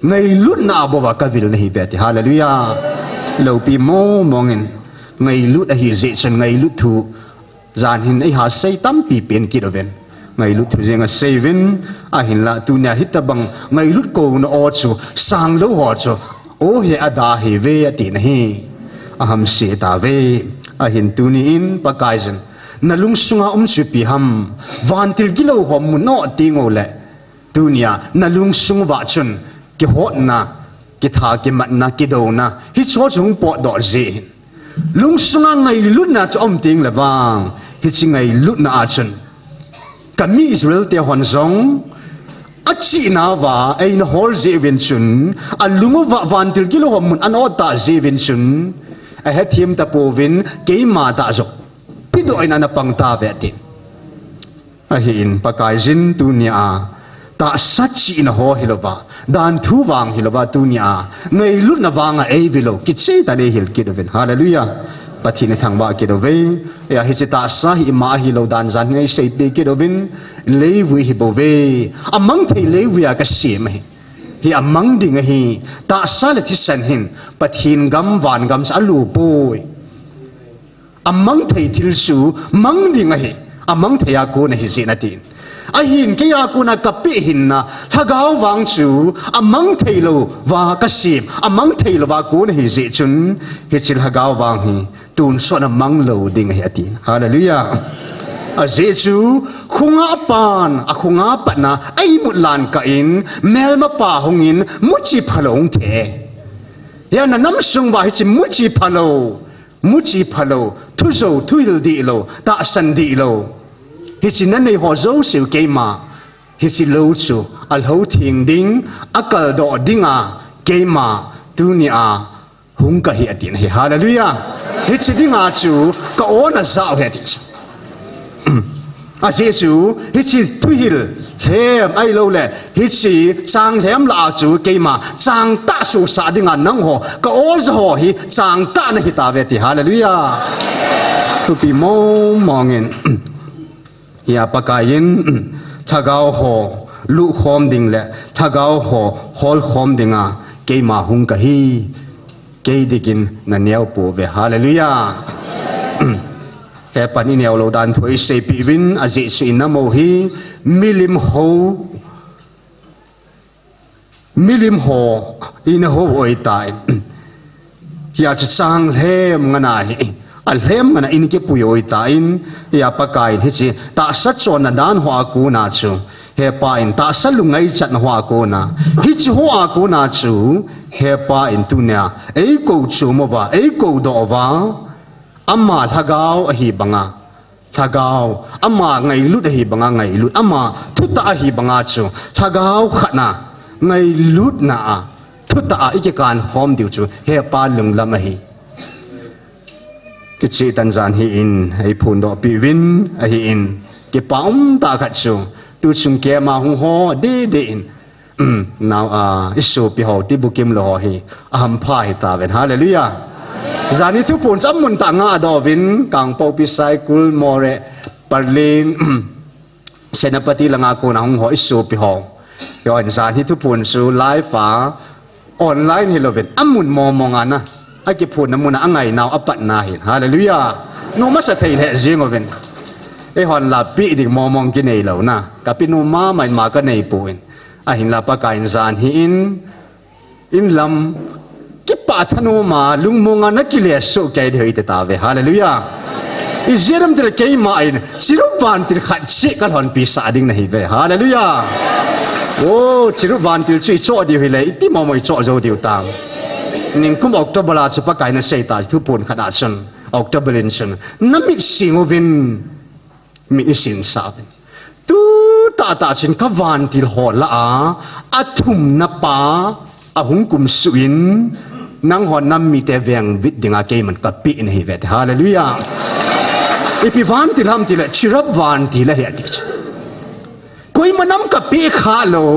ngai lut na bo wa ka vil nei be ti hallelujah lo pi mo mongin ngai lut a hi je chen ngai lut thu zan hin ei ha sei tam pi pen ki doven ngai lut thu jenga seven a hin la tu nya hitabang ngai lut ko no o chu sang lo ho chu o he ada he ve ati nahi aham se ta ve a hin tu ni in pakai jen nalung sunga chu pi ham van til gilo ho mu no tingo le tu nya nalung sung wa chun ki hot na ki tha ki mat na ki do na hi cho chung po do je lung sunga ngai lut na chom ting le wang hi chi ngai lut na a chun kami Israel te hon zong chi na wa ai na hol je ven chun alungo wa van til kilo hom mun an ota je ven chun a he thiam ta po vin ke ma ta zo pido ina na pang ta ve tin a hin pakai jin tu nia ta sachi na ho hilova dan thu wang hilova tu nia ngai lut na wanga ei vilo ki che ta le hil ki do ven hallelujah pathine thangwa ki do ve ya hi chita sa hi ma hi lo dan jan ngai sei pe ki do vin lewi hi bo ve amang thei lewi ka sim hi amang ding hi ta sa le thi san hin pathin gam wan gam sa lu poi amang thei thil su mang ding hi amang thei a ko na hi sin atin a hin ke ya ko na kapi hin na hagaw wang chu amang thei lo wa ka sim amang thei lo wa ko na hi ji chun hi chil hagaw wang hi tun so na mang lo ding hi atin hallelujah a jesu khunga pan a khunga patna ai mutlan ka in mel ma pa hongin muchi phalong the ya na nam sung wa hi chi muchi phalo thu zo thuil di lo ta san di lo hi chi nan nei ho zo siu ke ma hi chi lo chu al ho thing ding akal do dinga ke ma tu ni a hung ka hi atin hi hallelujah hi chi dinga chu ka ona za he ti a jesu hi chi thuil hem ai lo le hi chi chang hem la chu ke ma chang ta su sa dinga nang ho ka o zo ho hi chang ta na hi ta ve ti hallelujah tu pi mongin ya pakayin thagao ho lu khom ding le thagao ho hol khom dinga ke ma hung ka hi ke dikin na neo po ve hallelujah he pani neo lo dan thoi se pi win a ji su in mo hi milim ho in ho oi tai ya chang hem ngana hi al hem ngana in ke pu oi ta in ya pakai hi chi ta sat chon na dan hwa ku na chu he pa in ta salungai chat na hwa ku na hi chi hwa ku na chu he pa in tu nya ei ko chu mo wa ei ko do wa amma thagao a hi banga thagao amma ngai lut a hi banga ngai lut amma thuta a hi banga chu thagao khana ngai lut na thuta a ike kan hom diu chu he pa lung lam a hi ki chi tan jan hi in ai phun do pi win a hi in ki paum ta khat chu tu chung ke ma hung ho de in now isu pi ho ti bukim lo hi aham pha hi ta ven hallelujah zani thu pun cham mun ta nga do vin kang po pi cycle more parlin senapati langa ko na hung ho isu pi ho yo an zani thu pun su live online hi lovin amun momongana na aki phun namuna angai naw apat na hin hallelujah no ma sa thei le jing oven e hon la pi dik momong ki nei lo na ka pi no ma mai ma ka nei puin a hin la pa ka in zan hi in lam ki pa thano ma lungmonga na ki le so kai dhei te ta ve hallelujah i jeram dir ke ma in siru ban tir khat che ka hon pi sa ding na hi ve hallelujah oh siru ban tir chui cho di hi le iti mo moi cho zo diu tang ning kum october la chu pa kai na sei ta thu pun khana chun october in chun nami singovin mi isin sa tu ta chin ka van til ho la athum na pa ahung kum suin nang hon nam mi te veng bit dinga ke man ka pi in hi vet hallelujah ipi van til ham til chirap van til he ti koi manam ka pi kha lo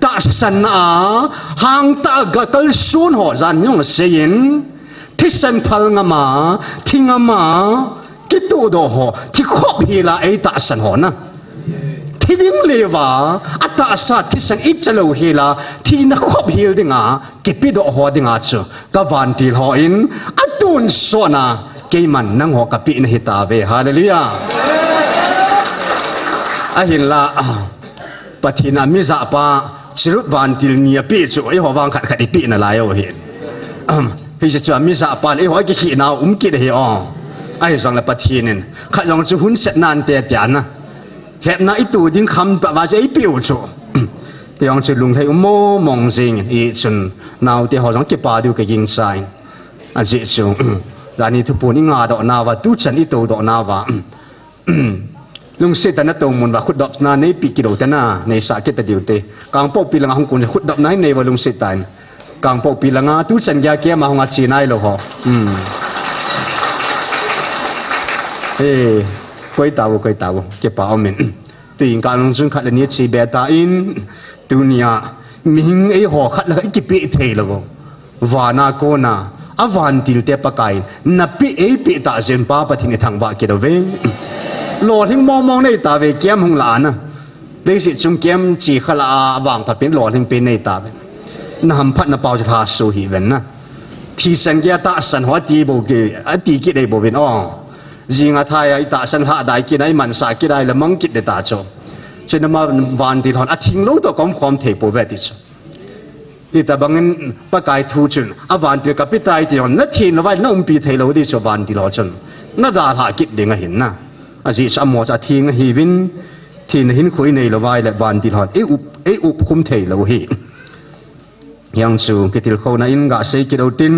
ta san hang ta ga kal sun ho zan nyong sein thisan phal ngama thingama ki tu do ho thi khop hi la ai ta san ho na thiding lewa ata sa thisan ichalo hi la thi na khop hil dinga ki pi do ho dinga chu ka van til ho in atun so na ke man nang ho ka pi na hi ta ve hallelujah ahin la pathina mi za pa chiru van til ni pi chu ai ho wang khat khat pi na la yo hin hi chu mi za pa ai ho ki hi na ki de hi ai zong la pathinin kha jong chu hun set nan te tian na hep na itu ding kham pa wa sei piu chu tiang chu lung thai mo mong sing i chun naw te ho jong ki pa du ke king sai a ji chu dani thu puni nga do na wa tu chan i to do na wa lung se ta na to mun ba khut dop na nei pi ki do ta na nei sa ke ta diu te kang po pi langa hong kun khut dop nai nei wa lung se tan kang po pi langa tu chan ya ke ma hong a chi nai lo ho koi tawo ke pa omen tuing ka lung sun khat la ni chi be ta in tunia ming ei ho khat la ki pi thei lo wana ko na avan til te pakai na pi ei pi ta zen pa pathin thang ba ke do ve lo thing mong nei ta ve kem hung la na de si chung kem chi khala wang phat pen lo thing pe nei ta ve na ham phat na pau cha tha su hi ven na thi san ya ta san ho ti bo ke a ti ki dei bo ven ong jinga thai ai ta san ha dai ki nai man sa ki dai la mang ki de ta cho chen ma van ti thon a thing lo to kom khom thei po ve ti cho ti ta bangin pakai thu chun avan ti kapitai ti on na thin lo vai na pi thei lo ti cho van ti lo chun na da tha ki de nga hin na a ji sa mo cha thing hi win thin hin khoi nei lo vai le van ti thon e up khum thei lo hi yang chu ki til kho na in ga sei ki do tin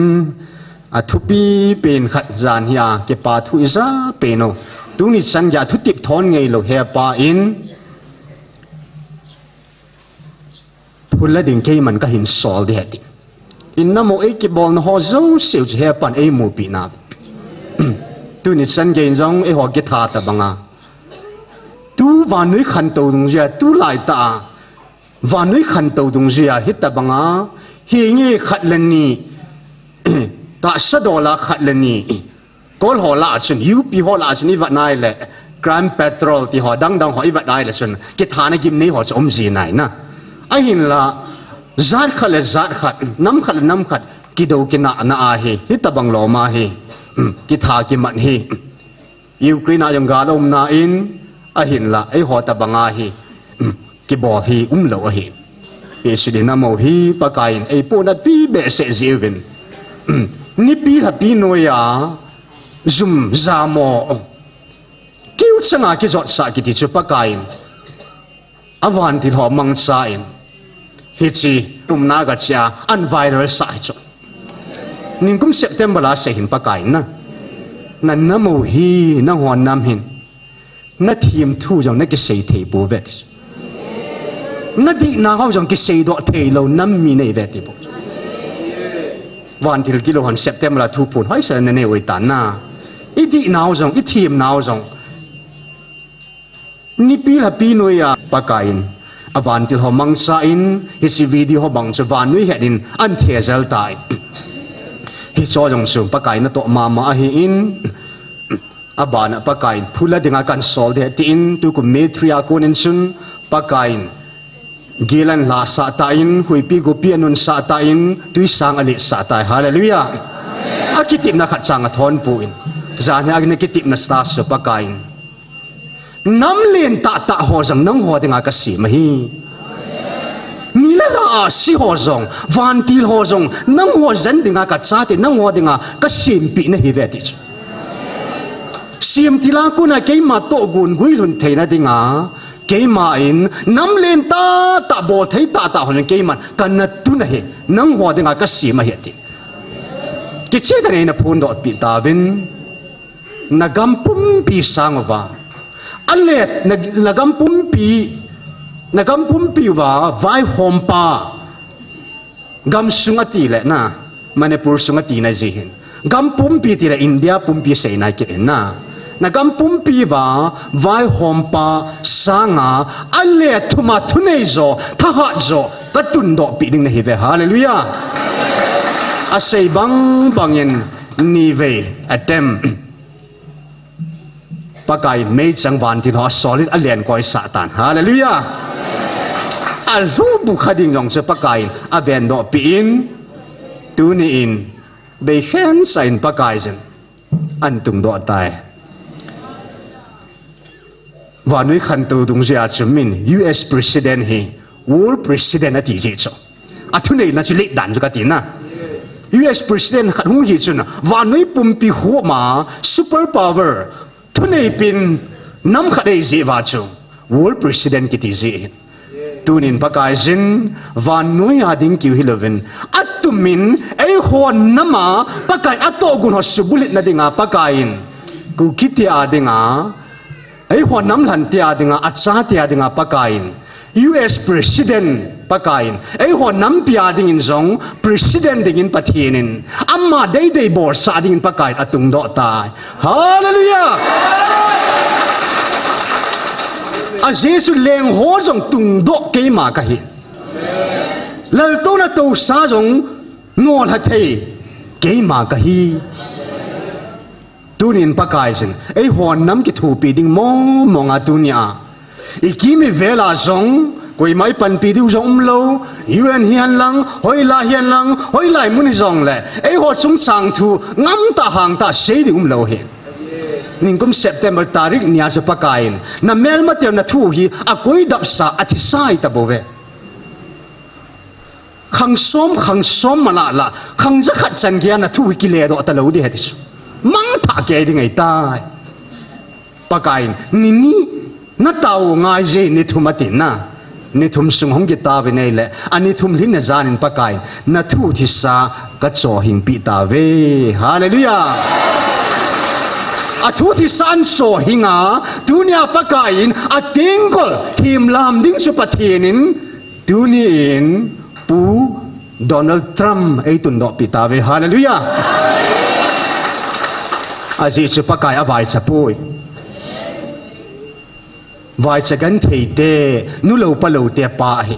a thu pi pen khat zan hia ke pa thu isa peno tu ni san ya thu tip thon ngei lo he pa in phula ding ke man ka hin sol de heti in na mo e ki bol na ho zo siu he pan e mu pi na tu ni san ge jong e ho ke tha ta banga tu van nui khan to dung ja tu lai ta van nui khan to dung ja hit ta banga hi nge khat lan ni ta sa dola khat lan ni kol ho la chun up ho la chun ni va nai le grand petrol ti ho dang ho i va nai le chun ke tha na gim nei ho chom ji nai na a hin la zat khat le zat khat nam khat ki do ki na na a hi hit ta bang lo ma hi ki tha ki man hi Ukraine ayong ga dom na in a hin la ai ho ta banga hi ki bo hi lo hi e su de na mo hi pa kain ai po na pi be se zevin ni pi la pi no ya zum za mo kiu changa ki zot sa ki ti chu pa kain avan ti ho mang sa in hi chi tum na ga cha an viral sa cho ning kum September la se hin pa kain na na mo hi na ho nam hin na thiam thu jong na ki sei thei bo vet na di na ho jong ki sei do thei lo nam mi nei vet bo van til kilo han September la thu pun hoi sa na ne oi ta na i di na ho jong i thiam na ho jong ni pi la pi no ya pa kain avan til ho mang sa in hi si video ho bang cha van nui hedin an the zal tai hi cho jong sum pa kain na to ma hi in abana pa kain phula dinga kan sol de tin tu ku metria konin sun pa kain gilan la sa tain hui pi go pi anun sa tain tui sang ali sa tai hallelujah akitip na khat changa thon puin zanya agne kitip na sta so pa kain nam len ta ho jang nang ho dinga ka si mahi nila la si ho jong van til ho jong nang ho zan dinga ka cha te nang ho dinga ka sim pi na hi veti sim tila ku na ke ma to gun gui lun theina dinga ke ma in nam len ta bo thei ta hon ke man kan na tu na he nang ho dinga ka si ma he ti ki che da ne na phun dot pi ta vin na gam pum pi sangwa alet na gam pum pi wa vai hom pa gam sungati le na Manipur sungati na jihin gam pum pi ti la India pum pi sei na ki na gam pum pi wa vai hom pa sanga ale thuma thunei zo tha ha zo ka tun do pi ding na hi ve hallelujah a sei bangin ni ve atem pakai mei chang van tin ho solid alian koi satan hallelujah al hu bu khading jong che pakai a ven do pi in tu ni in be khen sain pakai jen an tung do tai wa nui khan tu dung ja chumin US president hi world president ati ji cho athu nei na chu le dan ka tin na US president khat hung hi chuna wa nui pum pi ho ma super power thu nei pin nam khadei ji wa chu world president ki ti ji tunin pakai jin van nui ading ki hilovin atumin ei ho nama pakai ato gun ho subulit na dinga pakain ku kiti adinga ai ho nam lan tia dinga acha tia dinga pakain US president pakain ai ho nam pia ding in zong president ding in pathinin amma dei bor sa ding in pakain atung do ta hallelujah a jesu leng ho zong tung do ke ma ka hi lal to na to sa zong ngol ha thei ke ma ka hi tunin pakai sin ei hon nam ki thu pi ding mo nga tunia ikimi vela zong koi mai pan pi du zong lo UN hian lang hoi la hian lang hoi lai mun zong le ei ho chung chang thu ngam ta hang ta sei ding lo he ningkum September tarik nia sa pakain na mel matel na thu hi a koi dap sa athi sai ta bove khang som mana la khang za khat chan gya na thu ki le do ta lo di hetis mang tha ke ding ai tai pakain nini na tau ngai je ni thumatin na ni thum sung hong ki ta ve nei le ani thum lin na zanin pakain na thu thi sa ka cho hing pi ta ve hallelujah a thu thi san so hinga dunia pakain a tingkol him lam ding chu pathinin tunin pu Donald Trump ei tun do pi ta ve hallelujah azi chu pakai avai chapui vai chagan theite nu lo pa lo te pa hi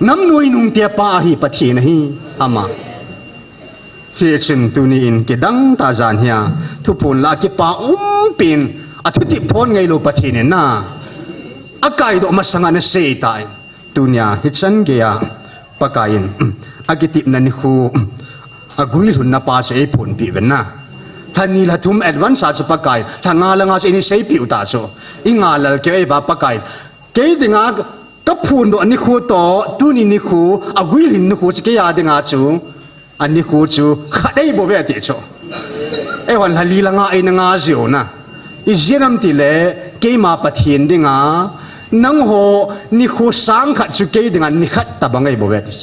nam nui nung te pa hi pathi nahi ama fiction tuni in ke dang ta jan hia thu pun la ke pa pin athu tip thon ngai lo pathi ne na akai do masanga na sei tai tunia hitsan ge ya pakain agitip na ni khu agui hun na pa se phun pi ven na thani la thum advance sa chu pakai thanga la nga ini sei pi uta so inga lal ke va pakai ke dinga ka phun do ani khu to tuni ni khu agui lin ni khu che ke ya dinga chu ani khu chu khadei bo ve ti cho e wan hali la nga ai na nga zio na i jenam ti le ke ma pathin dinga nang ho ni khu sang khat chu ke dinga ni khat ta bangai bo ve ti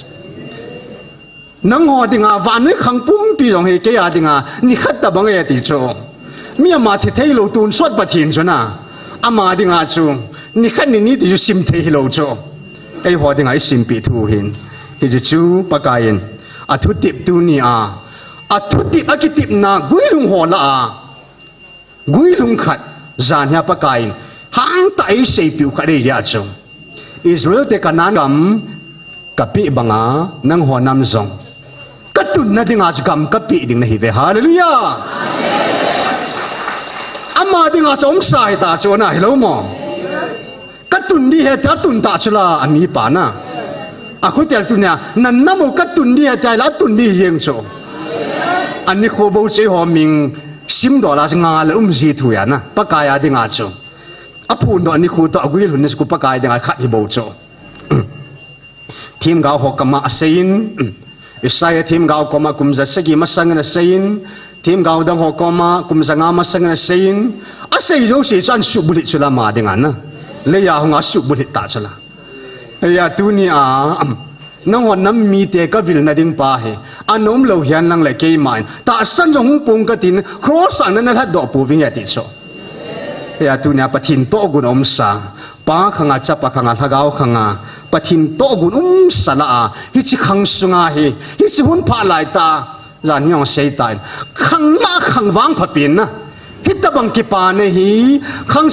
nang ho dinga van ni khang pum pi rong he ke ya dinga ni khat ta bang e ti cho mi ma the thei lo tun sot pathin cho na ama dinga chu ni khat ni ni ti ju sim thei lo cho ei ho dinga i sim pi thu hin hi ju chu pakain a thu tip tu ni a thu tip a ki tip na gui lung ho la gui lung khat zan ha pakain hang tai sei pi kha re ya cho Israel te kanan gam kapi banga nang ho nam zong katun na dinga gam kapi ding na hi ve hallelujah amma dinga som sai ta cho na hello mo katun di he ta tun ta chula ami pa na a khu tel tu nya nan na mo katun di he ta la tun di yeng cho ani kho bo che ho ming sim do la nga la ji thu ya na pakaya dinga cho a phun do ani khu to agui hun ni ku pakaya dinga khat hi bo cho team gao hokama asain Isaiah team gao koma kumza segi masang na sain team gao dang hokoma kumza nga masang na sain asai jo si chan su bulit chula ma dinga na le ya nga su bulit ta chula ya tu ni nang hon nam mi te ka vil na ding pa he anom lo hian nang le ke main ta san jong pung ka tin cross an na la do pu wing ya ti so ya tu ni pathin to gun om sa pa khanga chapa khanga thagao khanga pathin to gun sala hi chi khang sunga hi chi hun pha lai ta jan yong seitan khang la khang wang pha pin na hi ta bang ki pa ne hi khang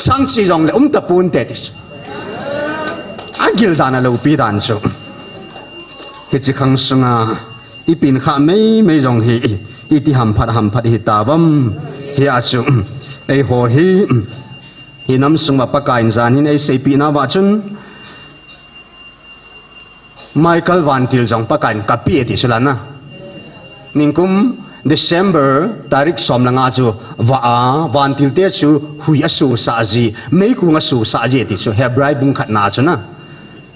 sang chi jong le ta pun te ti agil dana lo pi dan so hi chi khang sunga i pin kha me jong hi i ti ham phat hi ta wam hi a su ei ho hi hinam sungma pakain zan hin ei sei pi na wa chun Michael Van Til jong pakain kapi ti sulana ningkum December tarik som langa chu Van Til te chu hui asu sa ji mei ku nga su sa ji ti chu Hebrai bung khat na chu na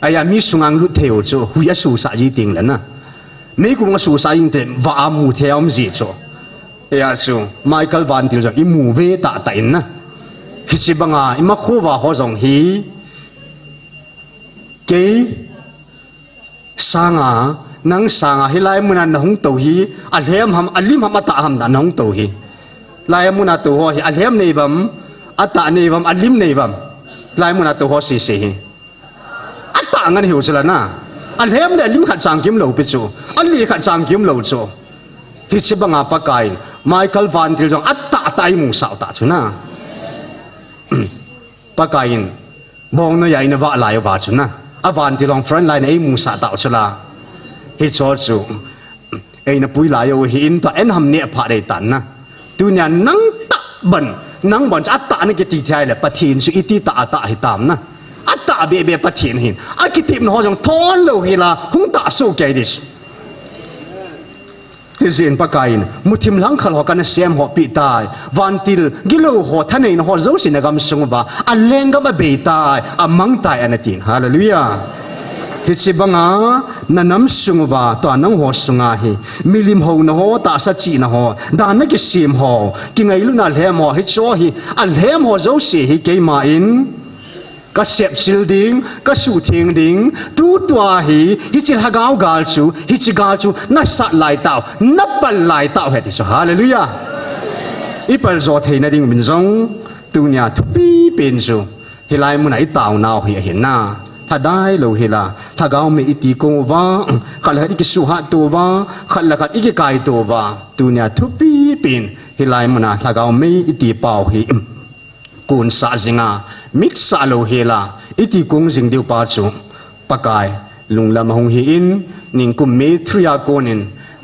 aya mi sungang lu theu chu hui asu sa ji ting la na mei ku nga su sa ing te wa mu theom ji chu ya chu Michael Van Til jong i mu ve ta in na hichi banga ima khuwa ho jong hi ke sanga nang sanga hilai muna nong to hi alhem ham alim ham ata ham da nong to hi lai muna to ho hi alhem nei bam ata nei bam alim nei bam lai mun atu ho si si hi ata ngan hiu chela na alhem le lim khat chang kim lo pi chu ali khat chang kim lo chu hi chi banga pa kai Michael Van Til jong ata tai mu sao ta chu na pa kai bong no yai na wa lai wa chu na avan Til long front line ei mu sa ta chu la hi cho chu ei na pui lai yo hi in to en ham ne pha dei tan na tu nya nang ta ban nang bon cha ta ni ki ti thai le pathin su iti ta ata hi tam na ata be pathin hin a ki tim no jong thon lo hi la hung ta su ke dis Hizin pakain mutim lang khal ho kan sem ho pi tai Van Til gilo ho thanein ho zo sinagam sungwa alenga ba be tai amang tai anatin hallelujah hichibanga nanam sungwa to anang ho sunga hi milim ho na ho ta sa chi na ho dan na ki sim ho ki ngai lu na lhem ho hi cho hi al hem ho zo si hi ke ma in ka sep sil ding ka su thing ding tu tua hi chil hagao gal chu hi chi gal chu na sa lai tao na pal lai tao he so hallelujah ipal zo thei na ding min zong tu nya thu pi pen chu hi lai mun ai tao nao hi hin na tha dai lo hi la tha gao me iti ko wa khal ha ki su ha to wa khal la khat iki kai to wa tu nya thu pi pen hi lai mun a tha gao me iti pau hi kun sa zinga mix sa lo hela iti kung jing deu pa chu pakai lunglam hong hi in ning kum me thria konin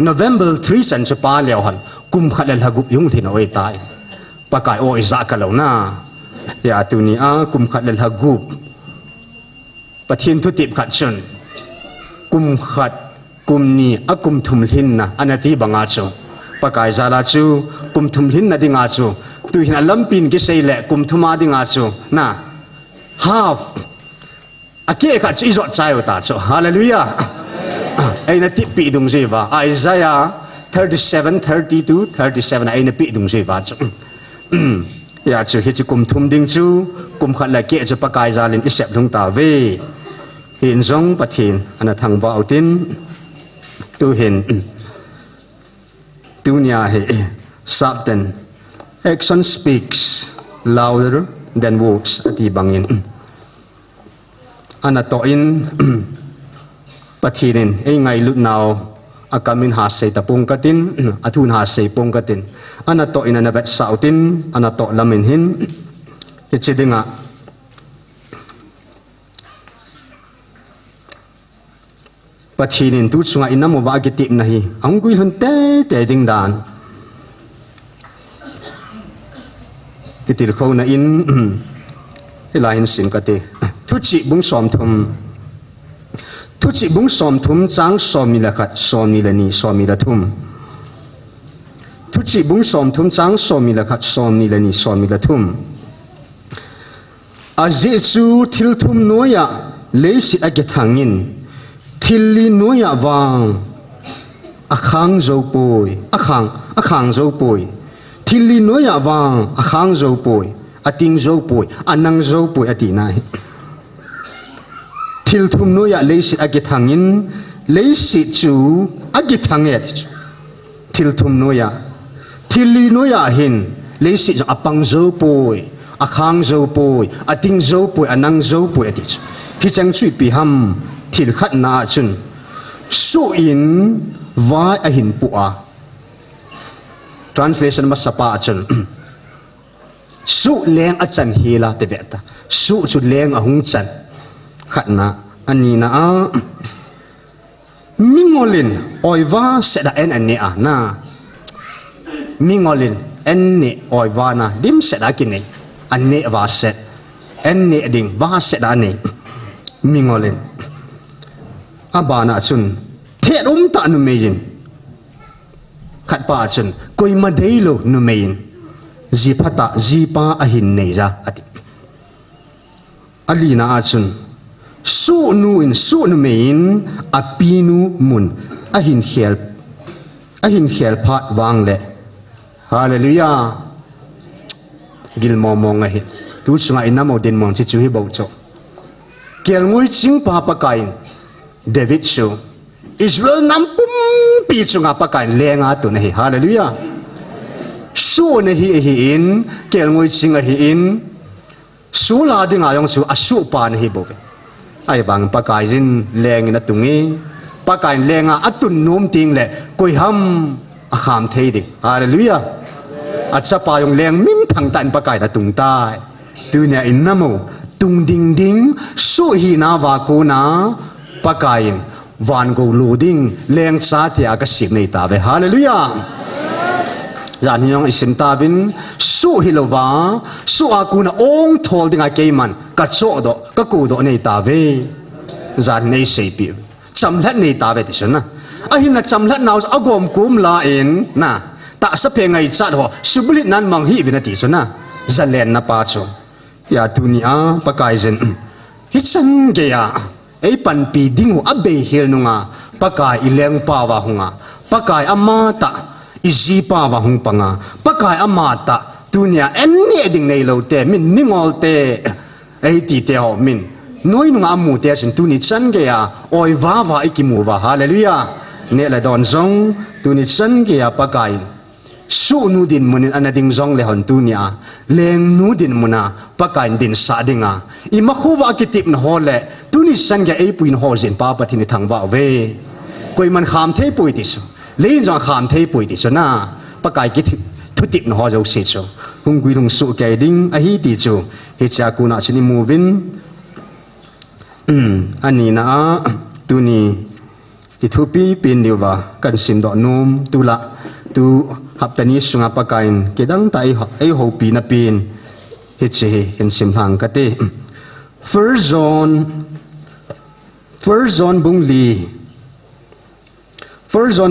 November 3 san cha pa leo han kum khalal hagup yung thin oi tai pakai o iza ka lo na ya tu ni a kum khalal hagup pathin thu tip khat chun kum khat kum ni akum thum lhin na anati banga chu pakai zala chu kum thum lhin na dinga chu tu hin alampin ki sei le kum thuma dinga chu na half ake khat chi zo chai ta chu hallelujah ai na tip pi dung je ba Isaiah 37:32-37 ai na pi dung je ba chu ya chu hi chi kum thum ding chu kum khat la ke chu pakai zalin isep dung ta ve hin zong pathin ana thang ba autin tu hin tu nya he sabten action speaks louder than words ati bangin ana to in pathinin ei ngai lut naw akamin ha sei tapung katin athun ha sei pung katin ana to in ana vet sautin ana to lamin hin hichidinga pathinin tu chunga inamo wa ki tip nahi angui hun te ding dan kitil kho na in ilahin sim kate thuchi bung som thum chang somi la khat somi la ni somi la thum thuchi bung som thum chang somi la khat somi la ni somi la thum aje chu thil thum noya leisi age thangin thilli noya wang akhang zo poi akhang zo poi thilli noya wang akhang zo poi ating zo poi anang zo poi ati nai thil thum noya leisi age thangin leisi chu age thanget thil thum noya thilli noya hin leisi apang zo poi akhang zo poi ating zo poi anang zo poi ati hi chang chui pi ham thil khat na chun su in vai a hin pu a translation ma sapa chun su leng a chan hila te veta su chu leng a hung chan khat na ani na a mingolin oiwa seda en ani a na mingolin enne oiwa na dim seda kini anne wa set enne ding wa seda ne mingolin abana chun therum ta nu meyin khat pa chun koi ma deilo nu meyin ji phata ji pa a hin nei ja ati alina chun su nu meyin apinu mun a hin khel phat wang le hallelujah gil momong a hi tu chunga inamo din mong chi chu hi bo cho kel ngui ching pa pa kain David show Israel nampum pi chunga pa kain lenga tu nei hallelujah su na hi in kel ngoi ching hi in su la ding ayong su asu pa na hi bo ai bang pakai jin leng na tungi pakai lenga atun num ting le koi ham a kham thei dik hallelujah atsa pa yong leng min thang tan pakai na tung tai tu nya in namo tung ding ding su hi na wa ko na pakai van go loading leng cha tia ka sik nei ta ve hallelujah yan hiong isim ta bin su hilova su akuna ong thol dinga keiman ka cho do ka ku do nei ta ve zan nei sei pi chamlat nei ta ve ti sona a hin na chamlat naw agom kum la in na ta sa pe ngai chat ho sublit nan mang hi vina ti sona zalen na pa cho ya tunia pakai zen hi chang ge ya ei pan pi dingu abe hil nunga pakai ileng pa wa hunga pakai ama ta izi pa wa hung panga pakai ama ta tunia enni ding nei lo te min ningol te ei ti te ho min noi nunga amu te sin tuni chan ge ya oi wa wa ikimu wa hallelujah ne la don zong tuni chan ge ya pakai su nu din munin anading zong le hon tunia leng nu din muna pakai din sa dinga i ma khuwa kitip na hole tuni san ge ei puin ho jin pa pathini thangwa ve koi man kham thei pui ti so lein jong kham thei pui ti so na pakai ki thu tip na ho jo se so hung gui lung su ke ding a hi ti chu he cha ku na chini movin ani na tuni i thu pi pin diwa kan sim do num tula tu haptani sunga pakain kedang tai ai ho pi na pin he che hen sim hang ka te first zone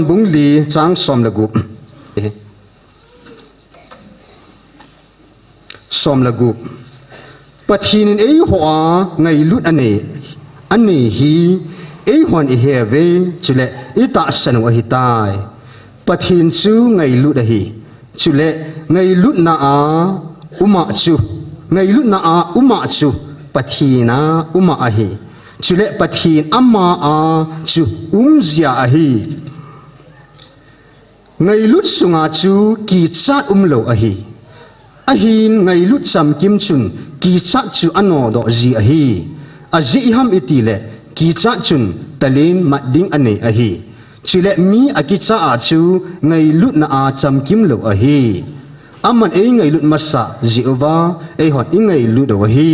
bung li chang som lagu pathin ei ho ngai lut ane hi ei hon i heve chule ita sanu hi tai pathin chu ngai lut hi chule ngai lut na a uma chu pathina uma a hi chule pathin amma a chu zia a hi ngai lut sunga chu ki chat lo a hi ahin ngai lut cham kim chun ki chat chu ano do ji a hi a ji ham itile ki chat chun talin mading ane a hi chile mi akicha a chu ngai lut na a cham kim lo a hi aman ei ngai lut masa jiova ei hot i ngai lut do hi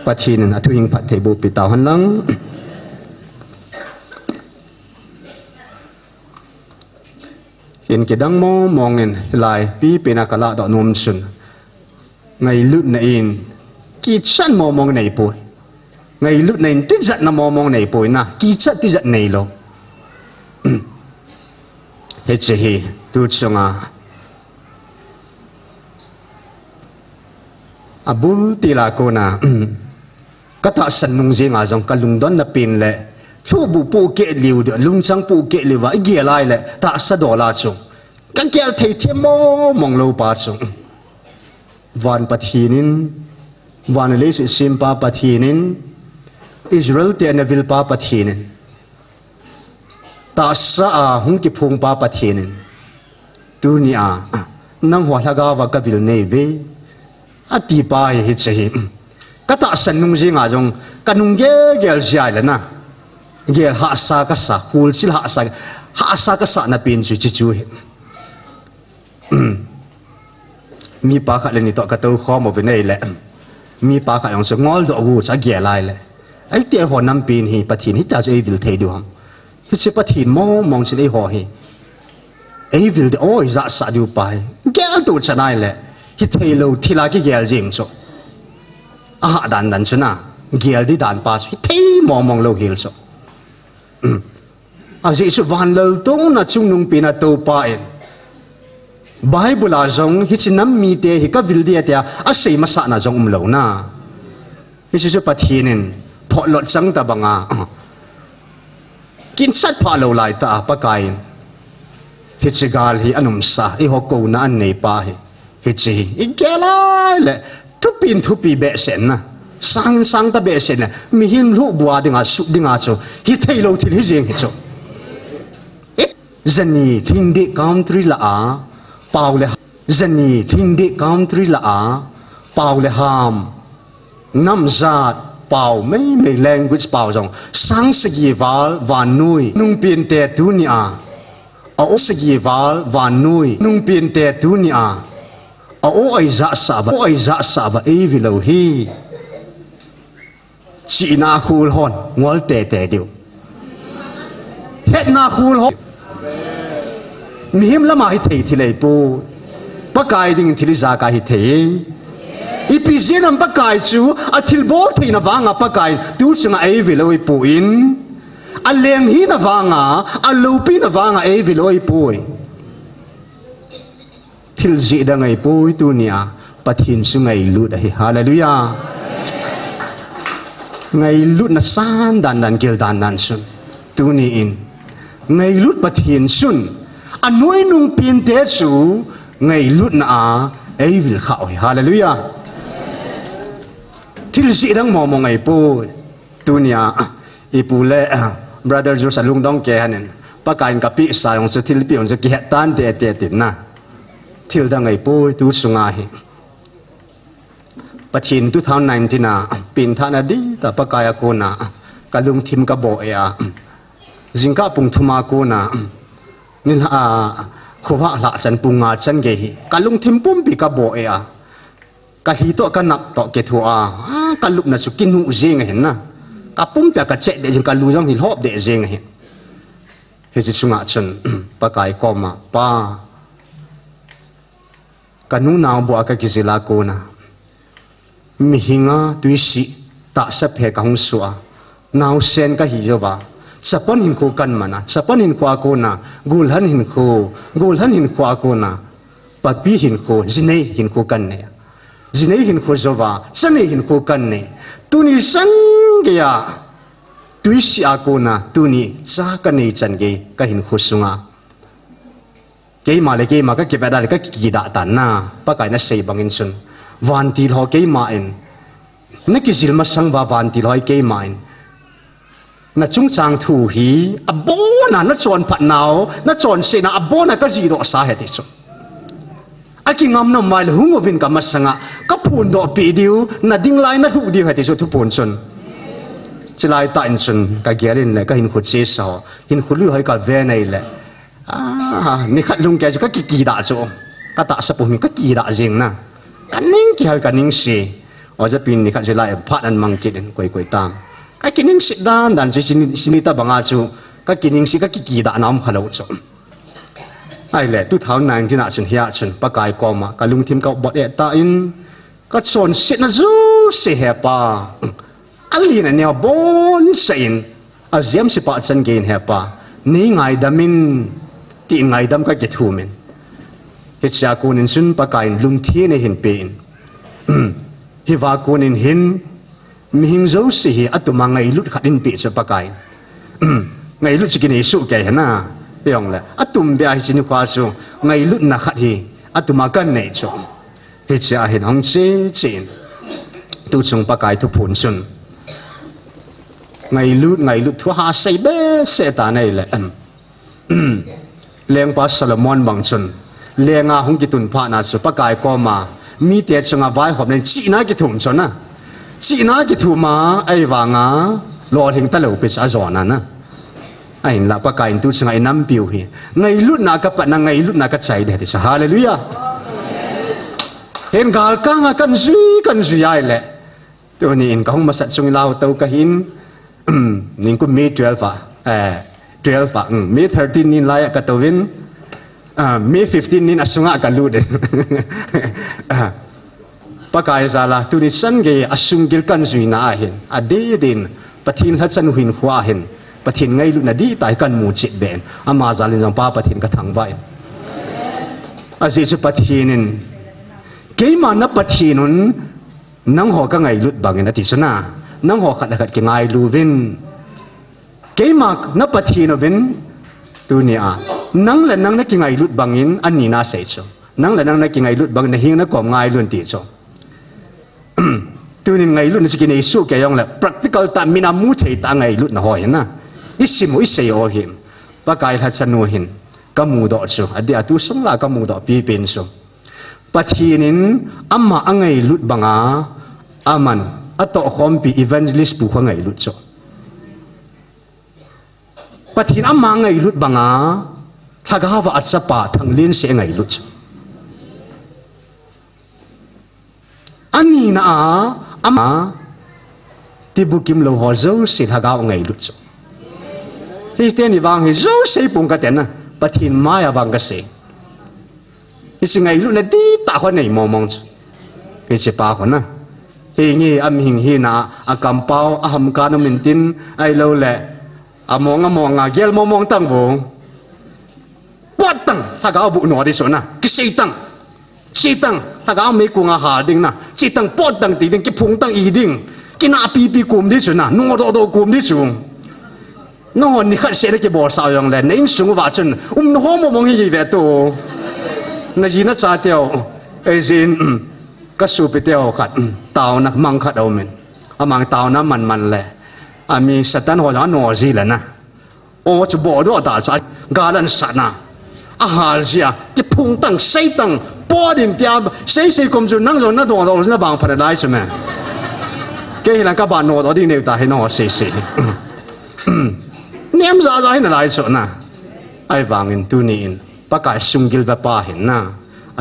pathin na thu hing phat thebo pi taw han lang hin kedang mo mongen lai pi pena kala do nom sun ngai lut na in ki chan mo mong nei poi ngai lut na in ti zat na mo mong nei poi na ki chat ti zat nei lo he che hi tu chunga abul tila ko na kata san nung je nga jong kalung don na pin le thu bu pu ke liu de lung chang pu ke liwa ge lai le ta sa do la chung kan kel thei the mo mong lo pa chung van pathinin van le sim pa pathinin Israel te na vil pa pathinin ta sa a hung ki phung pa pathinin tu ni a nang hwa thaga wa ka vil nei ve ati pa hi che hi kata san nung je nga jong kanung gel jai la na gel ha sa ka sa hul chil ha sa ka sa na pin chu chu hi mi pa kha le ni to ka to kho mo ve nei le mi pa kha yong so ngol do wu cha ge lai le ai te ho nam pin hi pathin hi ta jo vil thei du ham hi che pathin mo mong chin ei ho hi ei vil de oi za sa du pai gel tu chanai le hi thei lo thila ki gel jing so a dan chuna gel di dan pa hi thei mong lo hil so a ji su van lo tong na chung nung pina to pa en Bible a zong hi chinam mi te hi ka vil dia tia a sei ma sa na zong lo na hi su pathinin pho lot chang ta banga kin chat pha lo lai ta pa kai hi chigal hi anum sa i ho ko na an nei pa hi chi i gelai le thu pi be sen na sang ta be sen na mi him lu bua dinga su dinga cho hi thei lo thil hi jeng hi cho zani thing de country la a Paul le zani thingdi country la a Paul le ham nam zat Paul mấy language Paul jong sang segi val van nui nung pin te tu ni a o segi val van nui nung pin te tu ni a o ai za sa ba e vi lo hi chỉ na khul hon ngol te điệu hết na khul hon mi him lama hi thei thi lei pu pakai ding thili za ka hi thei ipizien am pakai chu a thil bol thei na wanga pakai tu chunga ei veloi pu in a leng hi na wanga a lupi na wanga ei veloi pu thil ji da ngai pu tu nia pathin su ngai lu da hi hallelujah ngày lút na san dan gel dan sun tu ni in ngày lút pathin sun anoi nung pin te su ngày lút na a ei vil khau hallelujah thil si dang mo ngày po tu nia ipu le brother jo salung dong ke hanen pakain kapi sa yong su thil pi on su ki tan te tin na thil dang ngày po tu sunga hi pathin 2019 na pin thana di ta pakaya ko na kalung thim ka bo ya jingka pung thuma ko na nin khuwa la chan punga chan ge hi kalung thim pum pi ka bo ya ka hi to ka nak to ke thua kalup na su kinu jing hen na ka pum pya ka che de jing ka lu jong hi hop de jing hen he chi sunga chan pakai ko ma pa kanu na bo ka kisila ko na mi hinga tuisi ta sa phe ka hung suwa naw sen ka hi jowa chapan hin ko kan mana chapan hin kwa ko na gulhan hin kwa ko na papi hin ko jinei hin ko kan ne jinei hin ko jowa chane hin ko kan ne tuni sang ge ya tuisi a ko na tuni cha ka nei chan ge ka hin ko sunga ke ma ka ke ba da ka ki da tan na pa kai na sei bangin sun van til ho ke ma en na ki zil ma sang ba van til hoi ke ma en na chung chang thu hi abona na chon phat naw na chon se na abona ka ji do sa he ti chu aki ngam na mai hung ovin ka masanga ka phun do pi diu na ding lai na thu diu he ti chu thu pun chun chilai ta in chun ka gerin le ka hin khu che sa hin khu lu hoi ka ve nei le ni khat lung ke chu ka ki da chu ka ta sa pu mi ka ki da jing na kaning ki hal kaning si o ja pin ni khat jela e phat an mang kit en koi tam ka kining si dan si sinita banga chu ka kining si ka ki da nam khalo chu ai le 2019 na chun hia chun pakai ko ma ka lung thim ka bot e ta in ka chon sit na zu se he pa ali na ne bon sein a ziam si pa chan gain he pa ni ngai damin ti ngai dam ka ke thu men he cha kunin sun pakai lung thi ne hin pein hi wa kunin hin mi hing zo si hi atuma ngai lut khatin pe cha pakai ngai lut chikin isu ke na yong le atum bia hi chin kwa su ngai lut na khat hi atuma kan nei chu he cha hin hong che chin tu chung pakai thu phun sun ngai lut thu ha sei be se ta nei le leng pa Solomon bang chun lenga hung ki tun pha na su pakai ko ma mi te chunga vai hop nen chi na ki thum chona chi na ki thu ma ai wanga lo hing ta lo pe sa zona na ai la pakai tu chunga nam piu hi ngai lut na ka pa na ngai lut na ka chai de ti hallelujah hen gal ka nga kan zui ai le to ni in ka hung ma sat chung lao to ka hin ning ku me 12 me 13 ni la ya ka to win May 15 nin asunga ka lude pakai zala tuni san ge asungil kan zui na hin ade din pathin ha chan huin khwa hin pathin ngai lu na di tai kan mu chit ben ama zalin jang pa pathin ka thang vai azi chu pathinin keima na pathinun nang ho ka ngai lut bangin ati suna nang ho khat khat ke ngai lu vin keima na pathinovin tunia nang la nang na ki ngai lut bangin ani na sei cho nang la nang na ki ngai lut bang na hing na kom ngai lun ti cho tunin ngai lut na ki nei su ke yong la practical ta mina mu thei ta ngai lut na hoi na isimu isei o him pakai ha chanu hin kamu do chu adi atu sung la kamu do pi pin chu pathinin amma angai lut banga aman ato khom pi evangelist pu khangai lut chu pathin amma ngai lut banga thagawa achapa thanglin se ngai lut chu ani na ama tibukim lo ho zo sin hagaw ngai lut chu hi ten wang hi zo sei pung ka ten na pathin maya wang ka se hi singai lut na di ta kho nei mo mong chu hi che pa kho na hi ngi am hing hi na akam pau aham ka no min tin ai lo le among gel mo mong tang bo pot tang hagaw bu no di so na ki sei tang chi tang hagaw me ku nga ha ding na chi tang pot tang ti ding ki phung tang i ding kina pi kum di chu na no do kum di chu no ni khat se ke bor sa yong le nei sung wa chun no ho mo mong hi ve to na ji na cha teo e jin ka su pe teo khat taw na mang khat au men amang taw na man le ami satan ho ja no ji la na o chu bo do da cha ga lan sa na a hal sia ki phung tang sei tang po din tia sei kum chu nang zo na do na bang pha dai chu me cái là các bạn nói đó đi nêu ta hay nói xì ném ra hay là lại chỗ na ai vàng in tu nín bác cái sung gil và pa hin na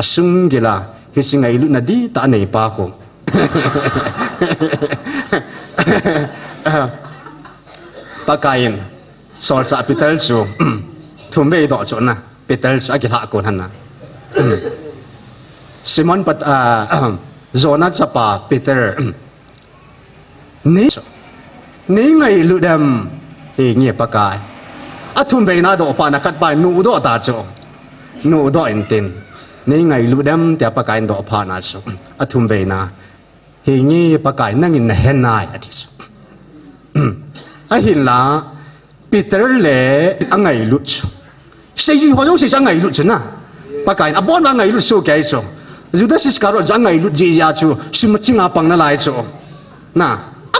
sung gila khi sinh ngày lúc na đi ta nei pa ko bác cái in soi sa Peter chu thu mê đó chỗ na Peter chu cái hạ con hắn na Simon pat Jonah chapa Peter ní ngày lụt đầm thì nghiệp bạc cái thun về na độ pa na cắt bài nụ độ ta cho nụ độ in tin ní ngày lụt đầm thì bạc cái độ pa na cho thun về na thì nghiệp bạc cái năng in hen nai hin là Peter lệ anh ngày lụt xây dựng họ giống xây sang ngày lụt chứ na bạc cái bốn ngày lụt số cái cho Judas Iscariot anh ngày lụt gì ya cho xin mất chính apang na lại cho na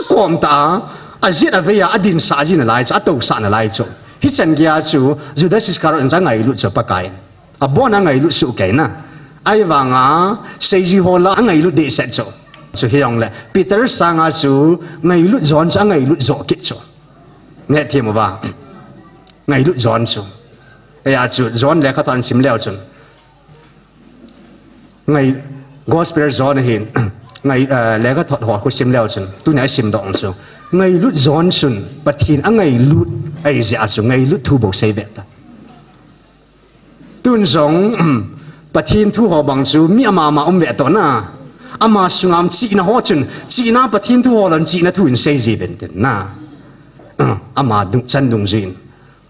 quam ta azit aveya adin sa jin lai cha to sa na lai cho hi chan gya chu Judas Iscariot za ngai lu cho pakai abona ngai lu su kai na ai wanga sei ji hola ngai lu de set cho so hiong le Peter sanga chu ngai lu John cha ngai lu zo kit cho ne thiam wa ngai lu John chu ya chu John le khatan sim leo chun ngai gospel John hin ngày lẽ cái thuật họ của sim leo chun tu nãy sim động chu ngày lút John chun pathin a ngày lút ai dạ chu ngày lút thu bộ xây vẹt ta tuân giống pathin thu họ bằng chu mi ama vẹt to na ama sungam chi na ho chun chi na pathin thu họ lần chi na thu in xây gì vẹt na ama dung chân dung zin